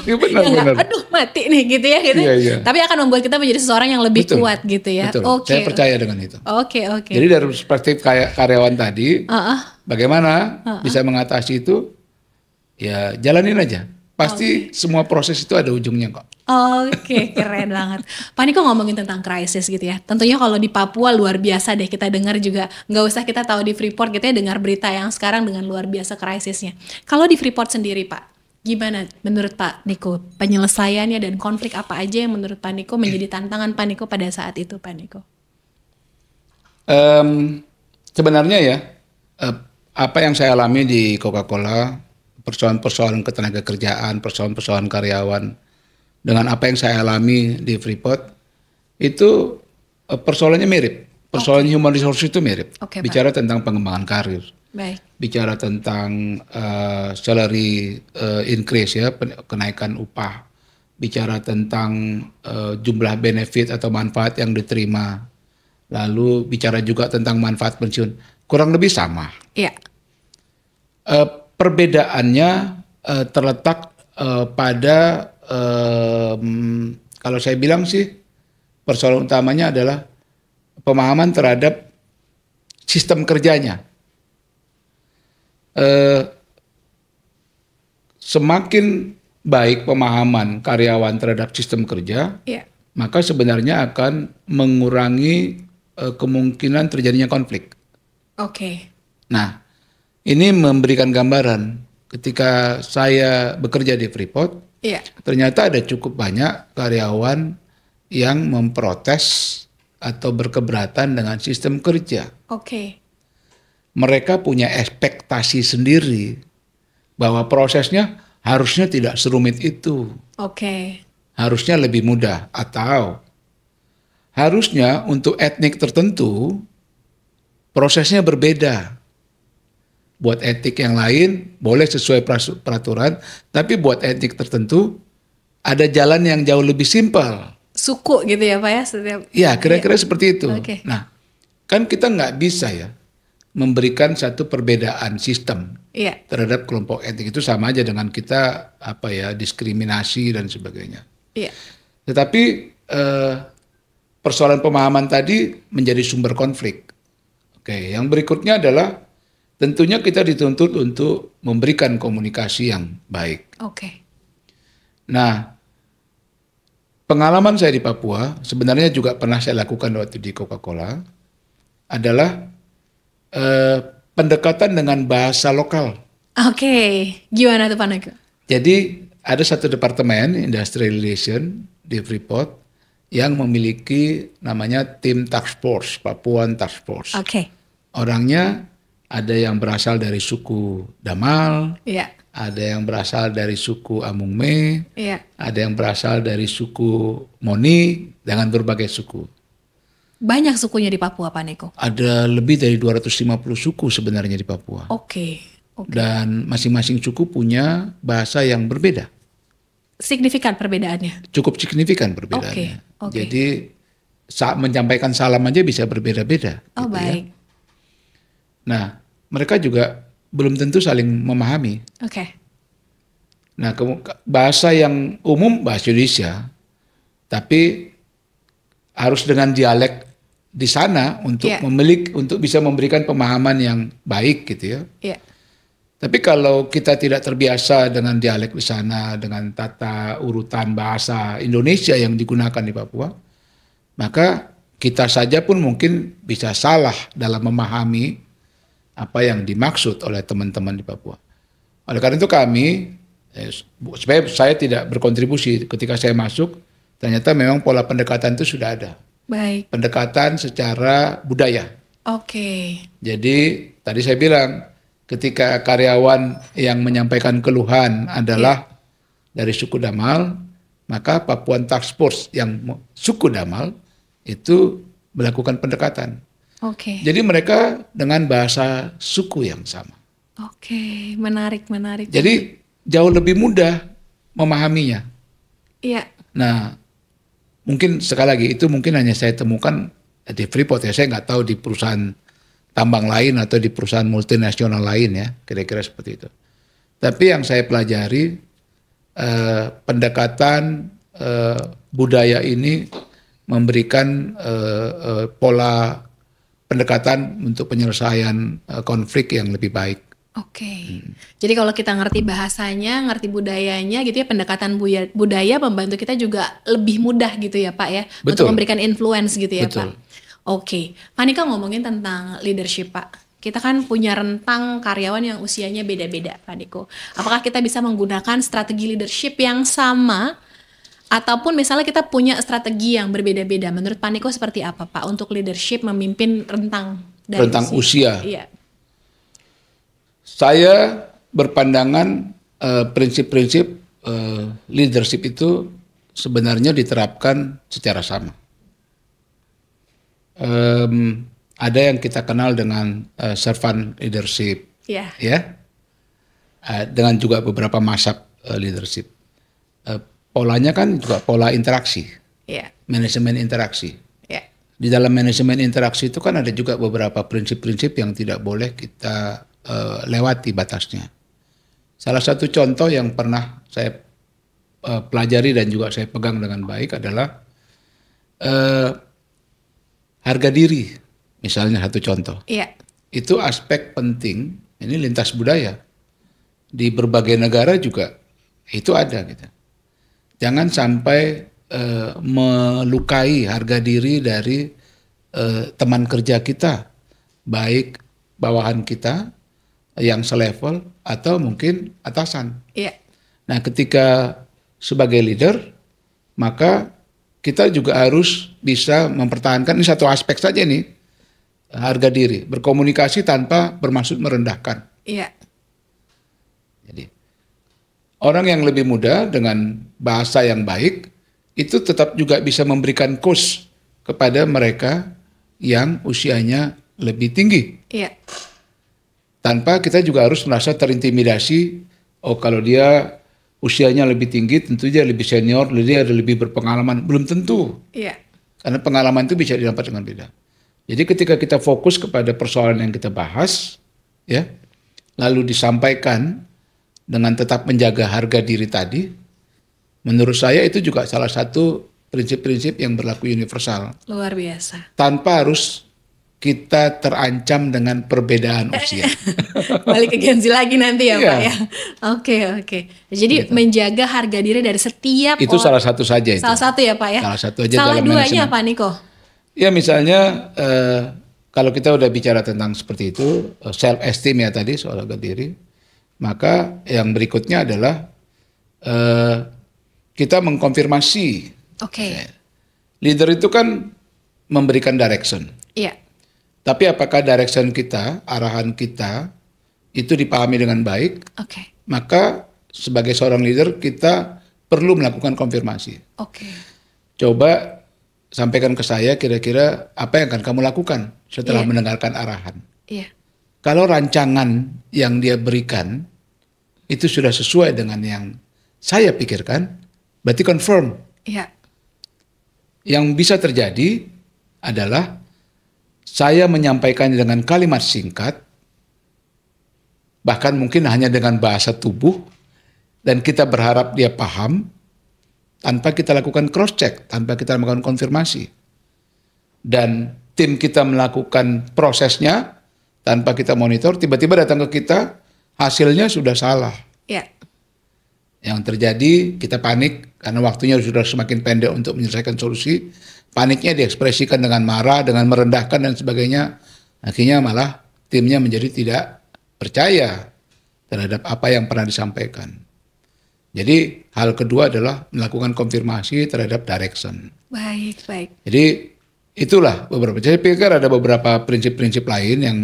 Benar. Aduh mati nih gitu ya. Gitu. Iya. Tapi akan membuat kita menjadi seseorang yang lebih kuat gitu ya. Betul. Saya percaya dengan itu. Oke. Jadi dari perspektif karyawan tadi, bagaimana bisa mengatasi itu? Ya jalanin aja. Pasti semua proses itu ada ujungnya kok. Oke, keren banget. Pak Niko ngomongin tentang krisis gitu ya. Tentunya kalau di Papua luar biasa deh kita dengar juga. Nggak usah kita tahu di Freeport gitu ya, dengar berita yang sekarang dengan luar biasa krisisnya. Kalau di Freeport sendiri Pak, gimana menurut Pak Niko penyelesaiannya dan konflik apa aja yang menurut Pak Niko menjadi tantangan Pak Niko pada saat itu Pak Niko? Sebenarnya ya, apa yang saya alami di Coca-Cola, persoalan-persoalan ketenaga kerjaan, persoalan-persoalan karyawan, dengan apa yang saya alami di Freeport, itu persoalannya mirip. Persoalan human resource itu mirip. Bicara tentang pengembangan karir. Bicara tentang salary increase ya, kenaikan upah. Bicara tentang jumlah benefit atau manfaat yang diterima. Lalu bicara juga tentang manfaat pensiun. Kurang lebih sama. Perbedaannya terletak pada kalau saya bilang sih persoalan utamanya adalah pemahaman terhadap sistem kerjanya. Semakin baik pemahaman karyawan terhadap sistem kerja, maka sebenarnya akan mengurangi kemungkinan terjadinya konflik. Nah, ini memberikan gambaran ketika saya bekerja di Freeport, ternyata ada cukup banyak karyawan yang memprotes atau berkeberatan dengan sistem kerja. Mereka punya ekspektasi sendiri bahwa prosesnya harusnya tidak serumit itu. Harusnya lebih mudah, atau harusnya untuk etnik tertentu prosesnya berbeda. Buat etnik yang lain boleh sesuai peraturan, tapi buat etnik tertentu ada jalan yang jauh lebih simpel. Suku gitu ya Pak ya? Ya, kira-kira seperti itu. Nah, kan kita nggak bisa ya memberikan satu perbedaan sistem terhadap kelompok etnik. Itu sama aja dengan kita diskriminasi dan sebagainya. Tetapi persoalan pemahaman tadi menjadi sumber konflik. Yang berikutnya adalah tentunya kita dituntut untuk memberikan komunikasi yang baik. Nah, pengalaman saya di Papua, sebenarnya juga pernah saya lakukan waktu di Coca-Cola, adalah pendekatan dengan bahasa lokal. Gimana tuh Pak Niko? Jadi ada satu departemen Industrial Relation di Freeport yang memiliki namanya tim task force, Papuan Task Force. Orangnya ada yang berasal dari suku Damal, ada yang berasal dari suku Amungme, ada yang berasal dari suku Moni, dengan berbagai suku. Banyak sukunya di Papua Pak Niko? Ada lebih dari 250 suku sebenarnya di Papua. Dan masing-masing suku punya bahasa yang berbeda. Signifikan perbedaannya? Cukup signifikan perbedaannya. Jadi saat menyampaikan salam aja bisa berbeda-beda. Baik. Nah, mereka juga belum tentu saling memahami. Nah, bahasa yang umum bahasa Indonesia, tapi harus dengan dialek di sana untuk untuk bisa memberikan pemahaman yang baik gitu ya. Tapi kalau kita tidak terbiasa dengan dialek di sana, dengan tata urutan bahasa Indonesia yang digunakan di Papua, maka kita saja pun mungkin bisa salah dalam memahami apa yang dimaksud oleh teman-teman di Papua. Oleh karena itu kami, supaya saya tidak berkontribusi ketika saya masuk, ternyata memang pola pendekatan itu sudah ada. Pendekatan secara budaya. Jadi tadi saya bilang, ketika karyawan yang menyampaikan keluhan adalah dari suku Damal, maka Papuan Task Force yang suku Damal itu melakukan pendekatan. Jadi mereka dengan bahasa suku yang sama. Menarik. Jadi jauh lebih mudah memahaminya. Nah, mungkin sekali lagi itu mungkin hanya saya temukan di Freeport ya. Saya nggak tahu di perusahaan tambang lain atau di perusahaan multinasional lain ya, kira-kira seperti itu. Tapi yang saya pelajari pendekatan budaya ini memberikan pola pendekatan untuk penyelesaian konflik yang lebih baik. Jadi kalau kita ngerti bahasanya, ngerti budayanya gitu ya, pendekatan budaya membantu kita juga lebih mudah gitu ya Pak ya. Untuk memberikan influence gitu ya Pak. Pak Niko ngomongin tentang leadership Pak. Kita kan punya rentang karyawan yang usianya beda-beda Pak Niko. Apakah kita bisa menggunakan strategi leadership yang sama? Ataupun misalnya kita punya strategi yang berbeda-beda. Menurut Pak Niko seperti apa Pak untuk leadership memimpin rentang usia? Saya berpandangan prinsip-prinsip leadership itu sebenarnya diterapkan secara sama. Ada yang kita kenal dengan servant leadership, dengan juga beberapa mazhab leadership. Polanya kan juga pola interaksi, manajemen interaksi. Di dalam manajemen interaksi itu kan ada juga beberapa prinsip-prinsip yang tidak boleh kita lewati batasnya. Salah satu contoh yang pernah saya pelajari dan juga saya pegang dengan baik adalah harga diri. Misalnya satu contoh. Iya. Itu aspek penting, ini lintas budaya. Di berbagai negara juga itu ada gitu. Jangan sampai melukai harga diri dari teman kerja kita, baik bawahan kita yang selevel atau mungkin atasan. Iya. Nah, ketika sebagai leader, maka kita juga harus bisa mempertahankan ini satu aspek saja nih, harga diri, berkomunikasi tanpa bermaksud merendahkan. Iya. Jadi orang yang lebih muda dengan bahasa yang baik itu tetap juga bisa memberikan coach kepada mereka yang usianya lebih tinggi. Iya. Tanpa kita juga harus merasa terintimidasi, oh kalau dia usianya lebih tinggi tentu dia lebih senior, dia lebih berpengalaman. Belum tentu. Iya. Karena pengalaman itu bisa didapat dengan beda. Jadi ketika kita fokus kepada persoalan yang kita bahas, ya, lalu disampaikan dengan tetap menjaga harga diri tadi, menurut saya itu juga salah satu prinsip-prinsip yang berlaku universal. Luar biasa. Tanpa harus kita terancam dengan perbedaan usia. Balik ke Gen Z lagi nanti ya, Iya. Pak ya. Oke. Jadi menjaga harga diri dari setiap Itu salah satu saja itu. Salah satu ya, Pak ya. Salah satu aja Salah dalam duanya manajemen. apa, Niko? Ya misalnya kalau kita udah bicara tentang seperti itu, self esteem ya tadi soal harga diri, maka yang berikutnya adalah kita mengkonfirmasi. Oke. Leader itu kan memberikan direction. Iya. Tapi apakah direction kita, arahan kita itu dipahami dengan baik? Oke. Maka sebagai seorang leader kita perlu melakukan konfirmasi. Oke. Coba sampaikan ke saya kira-kira apa yang akan kamu lakukan setelah Iya. mendengarkan arahan. Iya. Kalau rancangan yang dia berikan itu sudah sesuai dengan yang saya pikirkan, berarti confirm. Iya. Yang bisa terjadi adalah saya menyampaikannya dengan kalimat singkat, bahkan mungkin hanya dengan bahasa tubuh, dan kita berharap dia paham, tanpa kita lakukan cross check, tanpa kita melakukan konfirmasi. Dan tim kita melakukan prosesnya, tanpa kita monitor, tiba-tiba datang ke kita, hasilnya sudah salah. Iya. Yang terjadi kita panik karena waktunya sudah semakin pendek untuk menyelesaikan solusi. Paniknya diekspresikan dengan marah, dengan merendahkan dan sebagainya. Akhirnya malah timnya menjadi tidak percaya terhadap apa yang pernah disampaikan. Jadi hal kedua adalah melakukan konfirmasi terhadap direction. Baik. Jadi itulah beberapa. Saya pikir ada beberapa prinsip-prinsip lain yang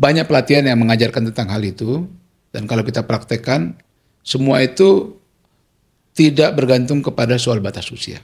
banyak pelatihan yang mengajarkan tentang hal itu. Dan kalau kita praktekkan, semua itu tidak bergantung kepada soal batas usia.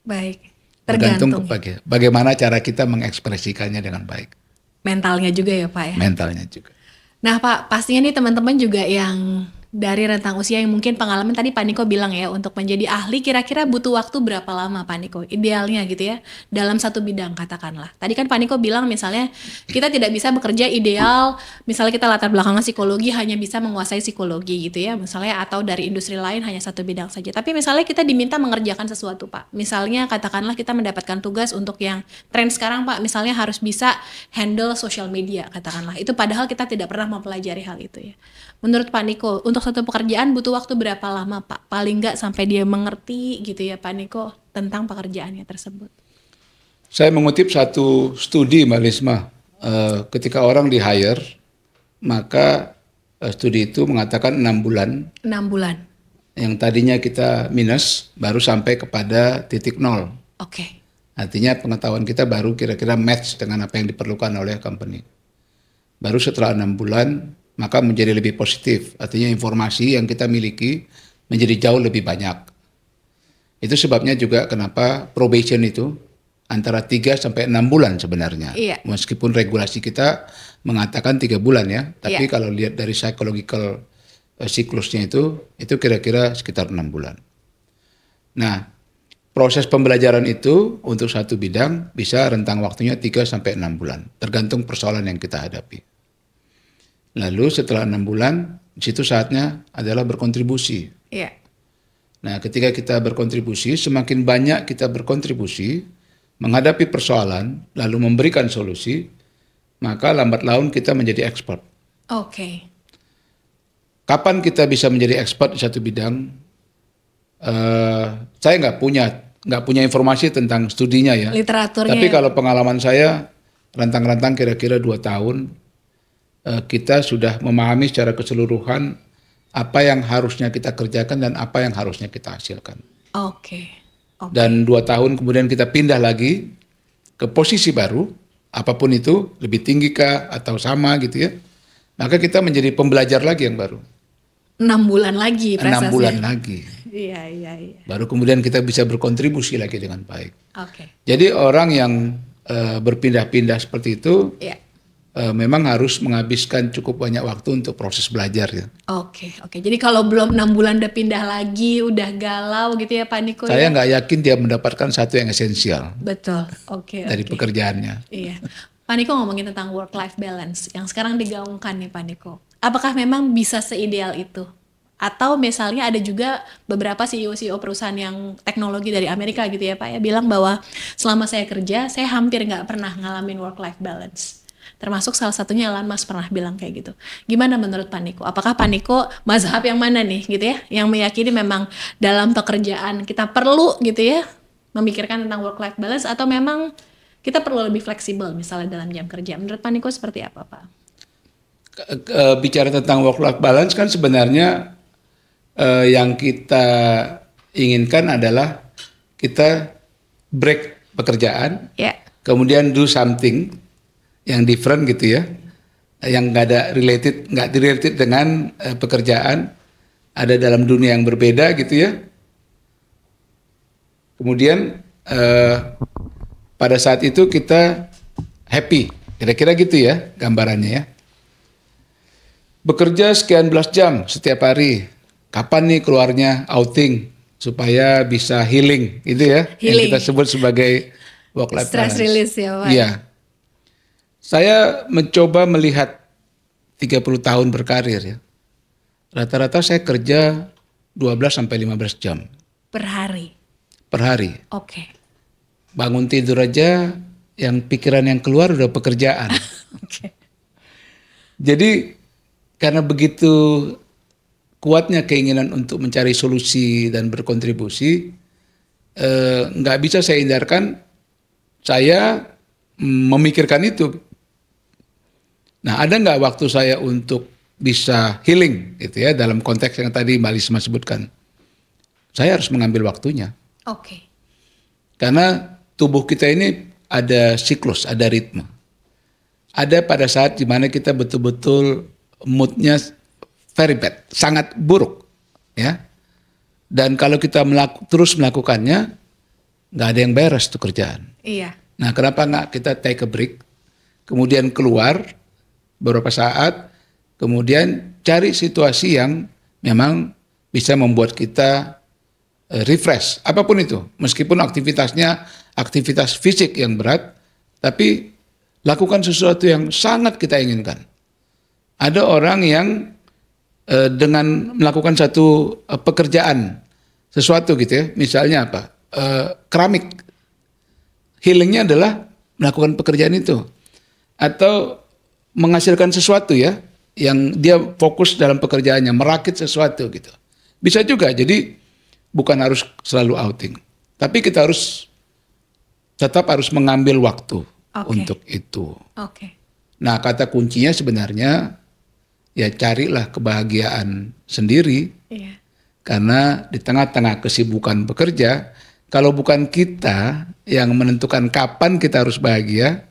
Baik. Bergantung Tergantung kepada bagaimana cara kita mengekspresikannya dengan baik. mentalnya juga ya, Pak ya. Mentalnya juga. Nah, Pak, pastinya nih teman-teman juga yang dari rentang usia yang mungkin pengalaman tadi Pak Niko bilang ya, untuk menjadi ahli kira-kira butuh waktu berapa lama Pak Niko? Idealnya gitu ya, dalam satu bidang katakanlah. Tadi kan Pak Niko bilang misalnya kita tidak bisa bekerja ideal, misalnya kita latar belakangnya psikologi hanya bisa menguasai psikologi gitu ya, misalnya atau dari industri lain hanya satu bidang saja. Tapi misalnya kita diminta mengerjakan sesuatu Pak. Misalnya katakanlah kita mendapatkan tugas untuk yang tren sekarang Pak, misalnya harus bisa handle social media katakanlah. Itu padahal kita tidak pernah mempelajari hal itu ya. Menurut Pak Niko, untuk satu pekerjaan butuh waktu berapa lama Pak? Paling nggak sampai dia mengerti gitu ya Pak Niko tentang pekerjaannya tersebut. Saya mengutip satu studi Mbak Lisma, ketika orang di hire, maka studi itu mengatakan 6 bulan. 6 bulan. Yang tadinya kita minus, baru sampai kepada titik 0. Oke. Artinya pengetahuan kita baru kira-kira match dengan apa yang diperlukan oleh company. Baru setelah 6 bulan, maka menjadi lebih positif. Artinya informasi yang kita miliki menjadi jauh lebih banyak. Itu sebabnya juga kenapa probation itu antara 3 sampai 6 bulan sebenarnya. Iya. Meskipun regulasi kita mengatakan 3 bulan ya. Tapi Iya. kalau lihat dari psychological siklusnya itu kira-kira sekitar 6 bulan. Nah, proses pembelajaran itu untuk satu bidang bisa rentang waktunya 3 sampai 6 bulan. Tergantung persoalan yang kita hadapi. Lalu setelah 6 bulan, di situ saatnya adalah berkontribusi. Iya. Nah, ketika kita berkontribusi, semakin banyak kita berkontribusi menghadapi persoalan, lalu memberikan solusi, maka lambat laun kita menjadi expert. Oke. Kapan kita bisa menjadi expert di satu bidang? Saya nggak punya informasi tentang studinya ya. Literaturnya. Tapi kalau pengalaman saya, rentang-rentang kira-kira 2 tahun, kita sudah memahami secara keseluruhan apa yang harusnya kita kerjakan dan apa yang harusnya kita hasilkan. Oke. Dan 2 tahun kemudian kita pindah lagi ke posisi baru, apapun itu, lebih tinggi kah atau sama gitu ya. Maka kita menjadi pembelajar lagi yang baru. 6 bulan lagi 6 prestasinya. bulan lagi. Iya. Baru kemudian kita bisa berkontribusi lagi dengan baik. Oke. Jadi orang yang berpindah-pindah seperti itu, Iya. memang harus menghabiskan cukup banyak waktu untuk proses belajar ya. Oke. Jadi kalau belum 6 bulan udah pindah lagi, udah galau gitu ya Pak Niko Saya ya? nggak yakin dia mendapatkan satu yang esensial Betul. Oke. dari pekerjaannya. Iya. Pak Niko ngomongin tentang work-life balance yang sekarang digaungkan nih Pak Niko. Apakah memang bisa seideal itu? Atau misalnya ada juga beberapa CEO perusahaan yang teknologi dari Amerika gitu ya Pak ya, bilang bahwa selama saya kerja, saya hampir nggak pernah ngalamin work-life balance. Termasuk salah satunya Elon Musk pernah bilang kayak gitu. Gimana menurut Pak Niko? Apakah Pak Niko mazhab yang mana nih gitu ya? Yang meyakini memang dalam pekerjaan kita perlu gitu ya memikirkan tentang work-life balance, atau memang kita perlu lebih fleksibel misalnya dalam jam kerja? Menurut Pak Niko seperti apa Pak? Bicara tentang work-life balance kan sebenarnya yang kita inginkan adalah kita break pekerjaan, kemudian do something yang different gitu ya, yang nggak related dengan pekerjaan, ada dalam dunia yang berbeda gitu ya. Kemudian pada saat itu kita happy, kira-kira gitu ya gambarannya ya. Bekerja sekian belas jam setiap hari. Kapan nih keluarnya outing supaya bisa healing gitu ya, yang kita sebut sebagai work life balance. Stress release ya Pak. Iya. Saya mencoba melihat 30 tahun berkarir ya. Rata-rata saya kerja 12 sampai 15 jam per hari. Per hari. Oke. Bangun tidur aja yang pikiran yang keluar udah pekerjaan. Oke. Jadi karena begitu kuatnya keinginan untuk mencari solusi dan berkontribusi, nggak bisa saya hindarkan saya memikirkan itu. Nah, ada nggak waktu saya untuk bisa healing gitu ya, dalam konteks yang tadi Mbak Lisma sebutkan. Saya harus mengambil waktunya. Oke. Karena tubuh kita ini ada siklus, ada ritme. Ada pada saat dimana kita betul-betul moodnya very bad, sangat buruk, ya. Dan kalau kita terus melakukannya, nggak ada yang beres tuh kerjaan. Iya. Nah, kenapa nggak kita take a break, kemudian keluar beberapa saat, kemudian cari situasi yang memang bisa membuat kita refresh, apapun itu, meskipun aktivitasnya aktivitas fisik yang berat, tapi lakukan sesuatu yang sangat kita inginkan. Ada orang yang dengan melakukan satu pekerjaan, sesuatu gitu ya, misalnya apa, keramik, healingnya adalah melakukan pekerjaan itu, atau menghasilkan sesuatu ya, yang dia fokus dalam pekerjaannya, merakit sesuatu gitu. Bisa juga, jadi bukan harus selalu outing, tapi kita tetap harus mengambil waktu untuk itu. Nah, kata kuncinya sebenarnya ya carilah kebahagiaan sendiri. Iya. Karena di tengah-tengah kesibukan bekerja, kalau bukan kita yang menentukan kapan kita harus bahagia,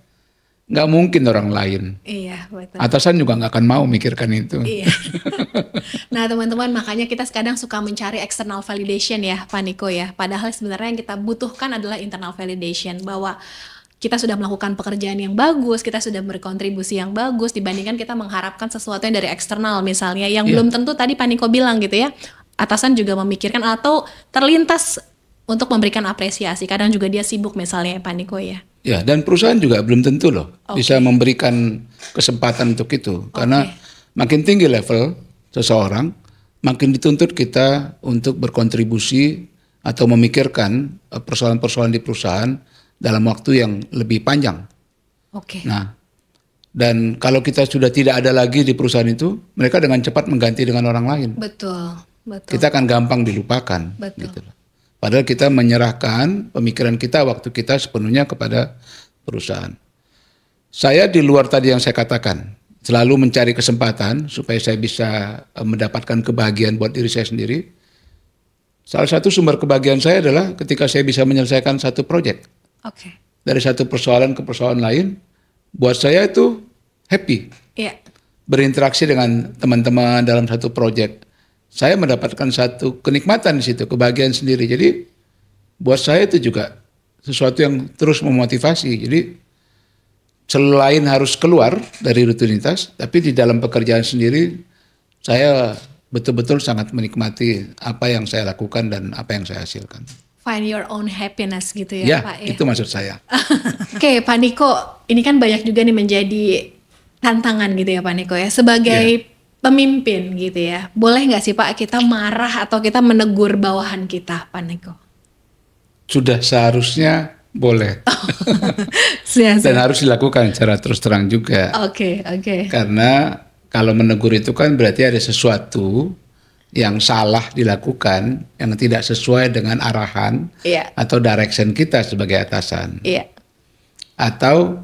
nggak mungkin orang lain. Iya, betul. Atasan juga nggak akan mau mikirkan itu. Iya. Nah teman-teman, makanya kita kadang suka mencari external validation ya Pak Niko ya. Padahal sebenarnya yang kita butuhkan adalah internal validation, bahwa kita sudah melakukan pekerjaan yang bagus, kita sudah berkontribusi yang bagus, dibandingkan kita mengharapkan sesuatu yang dari eksternal misalnya, yang belum tentu tadi Pak Niko bilang gitu ya, atasan juga memikirkan atau terlintas untuk memberikan apresiasi, kadang juga dia sibuk misalnya ya Pak Niko ya. Ya, dan perusahaan juga belum tentu loh bisa memberikan kesempatan untuk itu, karena makin tinggi level seseorang, makin dituntut kita untuk berkontribusi atau memikirkan persoalan-persoalan di perusahaan dalam waktu yang lebih panjang. Oke. Nah, dan kalau kita sudah tidak ada lagi di perusahaan itu, mereka dengan cepat mengganti dengan orang lain. Betul, betul. Kita akan gampang dilupakan. Betul. Gitu. Padahal kita menyerahkan pemikiran kita, waktu kita sepenuhnya kepada perusahaan. Saya di luar tadi yang saya katakan, selalu mencari kesempatan supaya saya bisa mendapatkan kebahagiaan buat diri saya sendiri. Salah satu sumber kebahagiaan saya adalah ketika saya bisa menyelesaikan satu proyek. Oke. Dari satu persoalan ke persoalan lain, buat saya itu happy. Iya. Berinteraksi dengan teman-teman dalam satu proyek. Saya mendapatkan satu kenikmatan di situ, kebahagiaan sendiri. Jadi buat saya itu juga sesuatu yang terus memotivasi. Jadi selain harus keluar dari rutinitas, tapi di dalam pekerjaan sendiri saya betul-betul sangat menikmati apa yang saya lakukan dan apa yang saya hasilkan. Find your own happiness gitu Ya, ya, Pak ya. itu maksud saya. Oke, Pak Niko, ini kan banyak juga nih menjadi tantangan gitu ya Pak Niko ya. Sebagai pemimpin gitu ya, boleh nggak sih Pak kita marah atau kita menegur bawahan kita, Pak Niko? Sudah seharusnya boleh. Siap. Dan harus dilakukan secara terus terang juga. Oke. Karena kalau menegur itu kan berarti ada sesuatu yang salah dilakukan, yang tidak sesuai dengan arahan atau direction kita sebagai atasan. Iya. Atau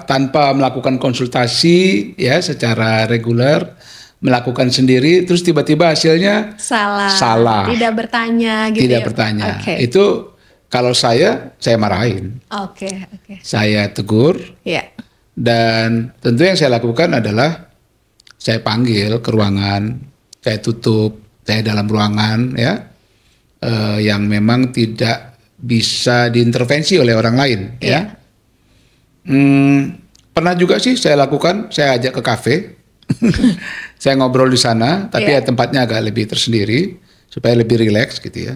tanpa melakukan konsultasi ya secara reguler, melakukan sendiri, terus tiba-tiba hasilnya salah. Tidak bertanya gitu. Tidak ya? bertanya. Okay. Itu kalau saya marahin. Oke. Saya tegur. Iya. Dan tentu yang saya lakukan adalah saya panggil ke ruangan, saya tutup, saya dalam ruangan ya, yang memang tidak bisa diintervensi oleh orang lain ya. Pernah juga sih saya lakukan, saya ajak ke kafe, saya ngobrol di sana, tapi ya tempatnya agak lebih tersendiri supaya lebih rileks gitu ya.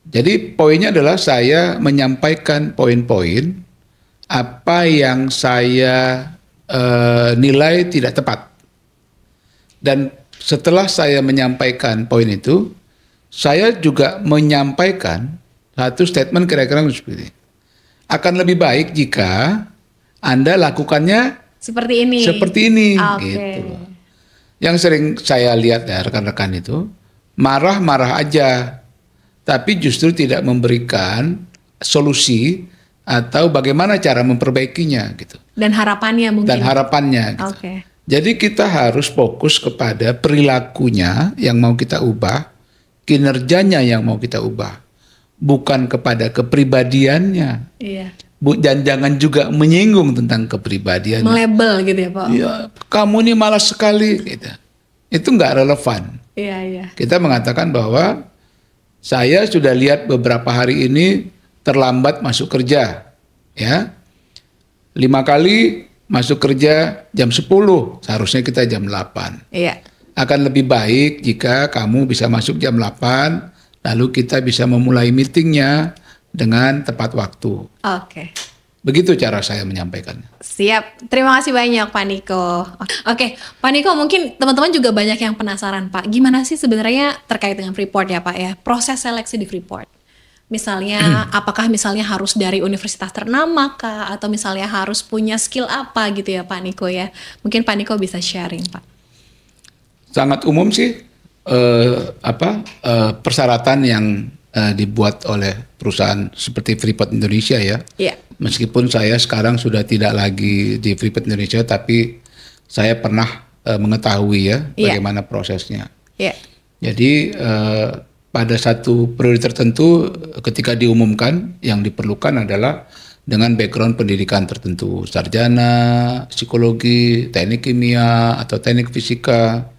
Jadi poinnya adalah saya menyampaikan poin-poin apa yang saya nilai tidak tepat. Dan setelah saya menyampaikan poin itu, saya juga menyampaikan satu statement kira-kira seperti ini. Akan lebih baik jika Anda lakukannya seperti ini. Gitu. Yang sering saya lihat ya rekan-rekan itu, marah-marah aja, tapi justru tidak memberikan solusi atau bagaimana cara memperbaikinya gitu. Dan harapannya mungkin. Gitu. Jadi kita harus fokus kepada perilakunya yang mau kita ubah, kinerjanya yang mau kita ubah, bukan kepada kepribadiannya. Iya. Dan jangan juga menyinggung tentang kepribadiannya. Melabel gitu ya Pak. Ya, kamu ini malas sekali gitu. Itu nggak relevan. Iya. Kita mengatakan bahwa saya sudah lihat beberapa hari ini terlambat masuk kerja, ya 5 kali masuk kerja jam 10, seharusnya kita jam 8. Iya. Akan lebih baik jika kamu bisa masuk jam 8, lalu kita bisa memulai meetingnya dengan tepat waktu. Oke. Begitu cara saya menyampaikannya. Siap, terima kasih banyak Pak Niko. Oke, Pak Niko, mungkin teman-teman juga banyak yang penasaran Pak, gimana sih sebenarnya terkait dengan Freeport ya Pak ya, proses seleksi di Freeport. Misalnya, apakah misalnya harus dari universitas ternama kah? Atau misalnya harus punya skill apa gitu ya Pak Niko ya? Mungkin Pak Niko bisa sharing Pak. Sangat umum sih persyaratan yang dibuat oleh perusahaan seperti Freeport Indonesia ya. Iya. Meskipun saya sekarang sudah tidak lagi di Freeport Indonesia, tapi saya pernah mengetahui ya bagaimana prosesnya. Iya. Jadi pada satu periode tertentu ketika diumumkan yang diperlukan adalah dengan background pendidikan tertentu, sarjana, psikologi, teknik kimia atau teknik fisika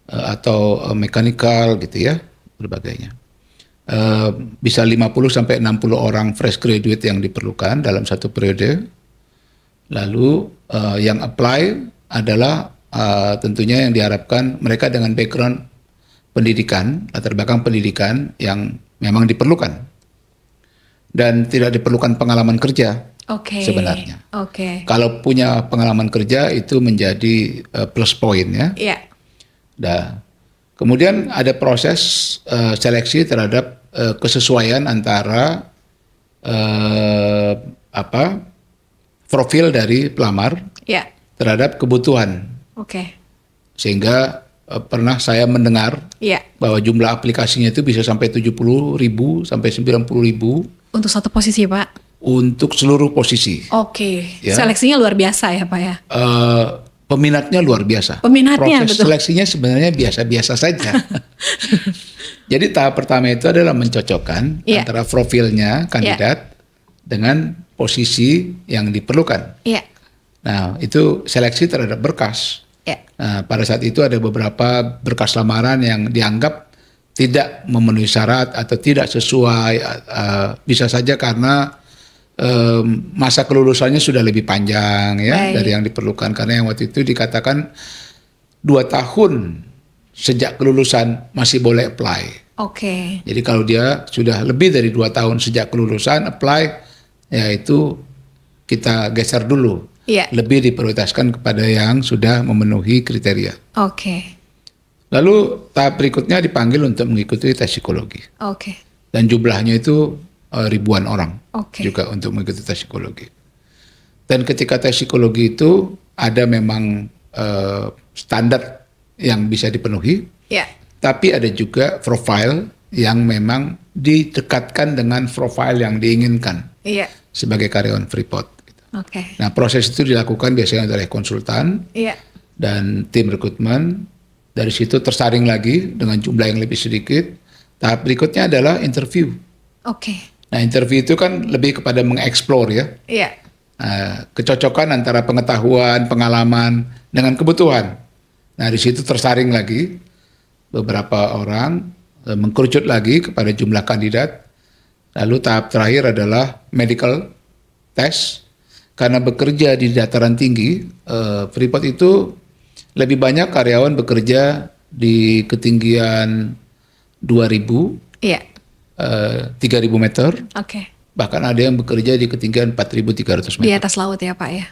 atau mekanikal gitu ya, berbagainya. Bisa 50 sampai 60 orang fresh graduate yang diperlukan dalam satu periode. Lalu yang apply adalah tentunya yang diharapkan mereka dengan background pendidikan, latar belakang pendidikan yang memang diperlukan. Dan tidak diperlukan pengalaman kerja. Oke. sebenarnya. Oke. Kalau punya pengalaman kerja itu menjadi plus point ya. Iya. Nah, kemudian ada proses seleksi terhadap kesesuaian antara profil dari pelamar Iya. terhadap kebutuhan. Oke. Sehingga pernah saya mendengar Iya. bahwa jumlah aplikasinya itu bisa sampai 70.000 sampai 90.000 Untuk satu posisi, Pak. untuk seluruh posisi. Oke. Ya. Seleksinya luar biasa ya, Pak ya. Peminatnya luar biasa. Peminatnya, Proses betul. seleksinya sebenarnya biasa-biasa saja. Jadi tahap pertama itu adalah mencocokkan Iya. antara profilnya kandidat dengan posisi yang diperlukan. Iya. Nah, itu seleksi terhadap berkas. Iya. Nah, pada saat itu ada beberapa berkas lamaran yang dianggap tidak memenuhi syarat atau tidak sesuai, bisa saja karena masa kelulusannya sudah lebih panjang ya Baik. dari yang diperlukan, karena yang waktu itu dikatakan 2 tahun sejak kelulusan masih boleh apply. Oke. Jadi kalau dia sudah lebih dari 2 tahun sejak kelulusan apply, ya itu kita geser dulu. Iya. Lebih diprioritaskan kepada yang sudah memenuhi kriteria. Oke. Lalu tahap berikutnya dipanggil untuk mengikuti tes psikologi. Oke. Dan jumlahnya itu ribuan orang Oke. juga untuk mengikuti tes psikologi. Dan ketika tes psikologi itu ada memang standar yang bisa dipenuhi, Iya. tapi ada juga profile yang memang didekatkan dengan profile yang diinginkan Iya. sebagai karyawan Freeport. Oke. Nah, proses itu dilakukan biasanya oleh konsultan Iya. dan tim rekrutmen. Dari situ tersaring lagi dengan jumlah yang lebih sedikit. Tahap berikutnya adalah interview. Oke. Nah, interview itu kan lebih kepada mengeksplor ya, Iya. kecocokan antara pengetahuan, pengalaman dengan kebutuhan. Nah, di situ tersaring lagi beberapa orang, mengkerucut lagi kepada jumlah kandidat. Lalu tahap terakhir adalah medical test. Karena bekerja di dataran tinggi, Freeport itu lebih banyak karyawan bekerja di ketinggian 2.000, Iya. 3.000 meter, Oke. bahkan ada yang bekerja di ketinggian 4.300 Di meter. atas laut ya, Pak ya.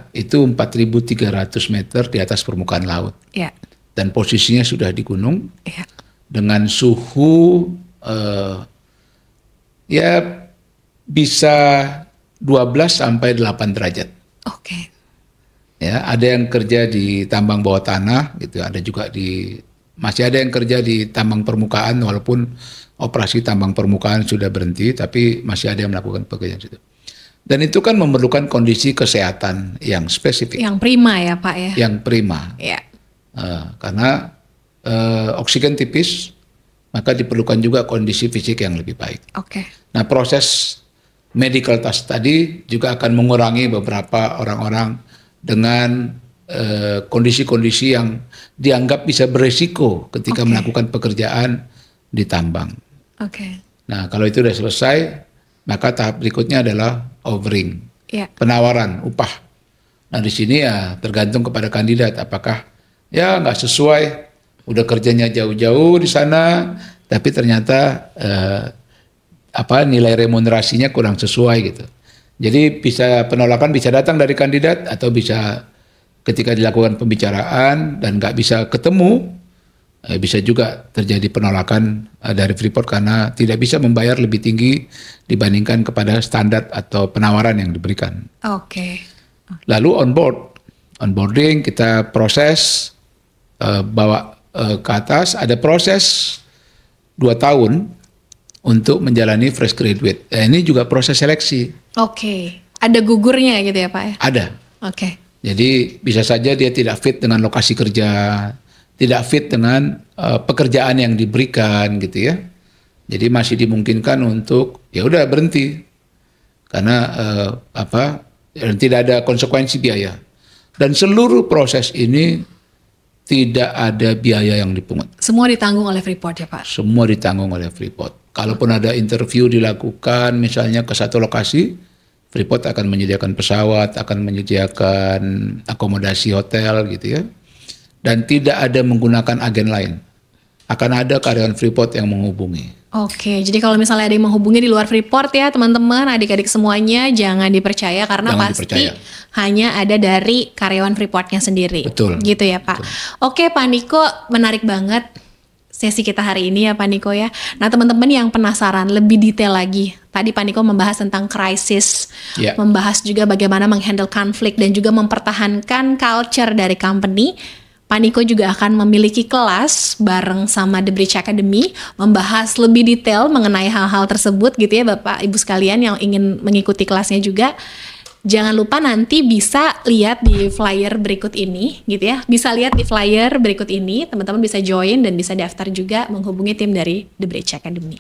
Itu 4.300 meter di atas permukaan laut. Iya. Dan posisinya sudah di gunung Iya. dengan suhu ya bisa 12 sampai 8 derajat. Oke. Ya, ada yang kerja di tambang bawah tanah gitu, ada juga masih ada yang kerja di tambang permukaan walaupun operasi tambang permukaan sudah berhenti, tapi masih ada yang melakukan pekerjaan itu. Dan itu kan memerlukan kondisi kesehatan yang spesifik, Yang prima ya, Pak ya. yang prima. Iya. Karena oksigen tipis, maka diperlukan juga kondisi fisik yang lebih baik. Oke. Nah, proses medical test tadi juga akan mengurangi beberapa orang-orang dengan kondisi-kondisi yang dianggap bisa beresiko ketika Oke. melakukan pekerjaan di tambang. Oke. Nah, kalau itu sudah selesai, maka tahap berikutnya adalah offering, Iya. penawaran upah. Nah, di sini ya tergantung kepada kandidat apakah ya nggak sesuai, udah kerjanya jauh-jauh di sana, tapi ternyata nilai remunerasinya kurang sesuai gitu. Jadi penolakan bisa datang dari kandidat atau bisa ketika dilakukan pembicaraan dan nggak bisa ketemu, bisa juga terjadi penolakan dari Freeport karena tidak bisa membayar lebih tinggi dibandingkan kepada standar atau penawaran yang diberikan. Oke. Lalu onboarding kita proses bawa ke atas, ada proses 2 tahun untuk menjalani fresh graduate. Ini juga proses seleksi. Oke. Ada gugurnya gitu ya, Pak ya? Ada. Oke. Jadi bisa saja dia tidak fit dengan lokasi kerja, tidak fit dengan pekerjaan yang diberikan gitu ya. Jadi masih dimungkinkan untuk ya udah berhenti karena tidak ada konsekuensi biaya. Dan seluruh proses ini tidak ada biaya yang dipungut. Semua ditanggung oleh Freeport ya, Pak? Semua ditanggung oleh Freeport. Kalaupun ada interview dilakukan misalnya ke satu lokasi, Freeport akan menyediakan pesawat, akan menyediakan akomodasi hotel gitu ya. Dan tidak ada menggunakan agen lain. Akan ada karyawan Freeport yang menghubungi. Oke, jadi kalau misalnya ada yang menghubungi di luar Freeport ya teman-teman, adik-adik semuanya jangan dipercaya karena Jangan pasti dipercaya. hanya ada dari karyawan Freeportnya sendiri. Betul. Gitu ya Pak. Oke Pak Niko, menarik banget sesi kita hari ini ya Pak Niko ya. Nah teman-teman yang penasaran lebih detail lagi, tadi Pak Niko membahas tentang krisis, Ya. membahas juga bagaimana menghandle konflik dan juga mempertahankan culture dari company. Pak Niko juga akan memiliki kelas bareng sama The Bridge Academy, membahas lebih detail mengenai hal-hal tersebut gitu ya Bapak Ibu sekalian yang ingin mengikuti kelasnya juga. Jangan lupa nanti bisa lihat di flyer berikut ini gitu ya. Bisa lihat di flyer berikut ini, teman-teman bisa join dan bisa daftar juga menghubungi tim dari The Bridge Academy.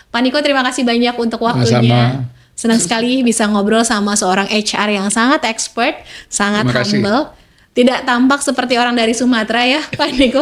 Pak Niko terima kasih banyak untuk waktunya. Sama-sama. Senang sekali bisa ngobrol sama seorang HR yang sangat expert, sangat Terima kasih. humble. Tidak tampak seperti orang dari Sumatera ya Pak Niko.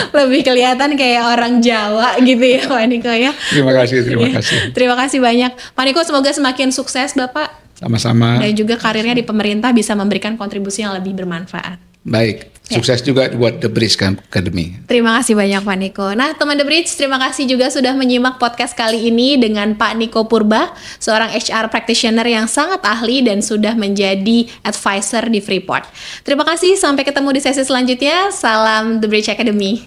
Lebih kelihatan kayak orang Jawa gitu ya Pak Niko ya. Terima kasih, terima Iya. kasih. Terima kasih banyak. Pak Niko semoga semakin sukses Bapak. Sama-sama. Dan juga karirnya di pemerintah bisa memberikan kontribusi yang lebih bermanfaat. Baik, Ya. sukses juga buat The Bridge Academy. Terima kasih banyak Pak Niko. Nah teman The Bridge, terima kasih juga sudah menyimak podcast kali ini dengan Pak Niko Purba, seorang HR practitioner yang sangat ahli dan sudah menjadi advisor di Freeport. Terima kasih, sampai ketemu di sesi selanjutnya. Salam The Bridge Academy.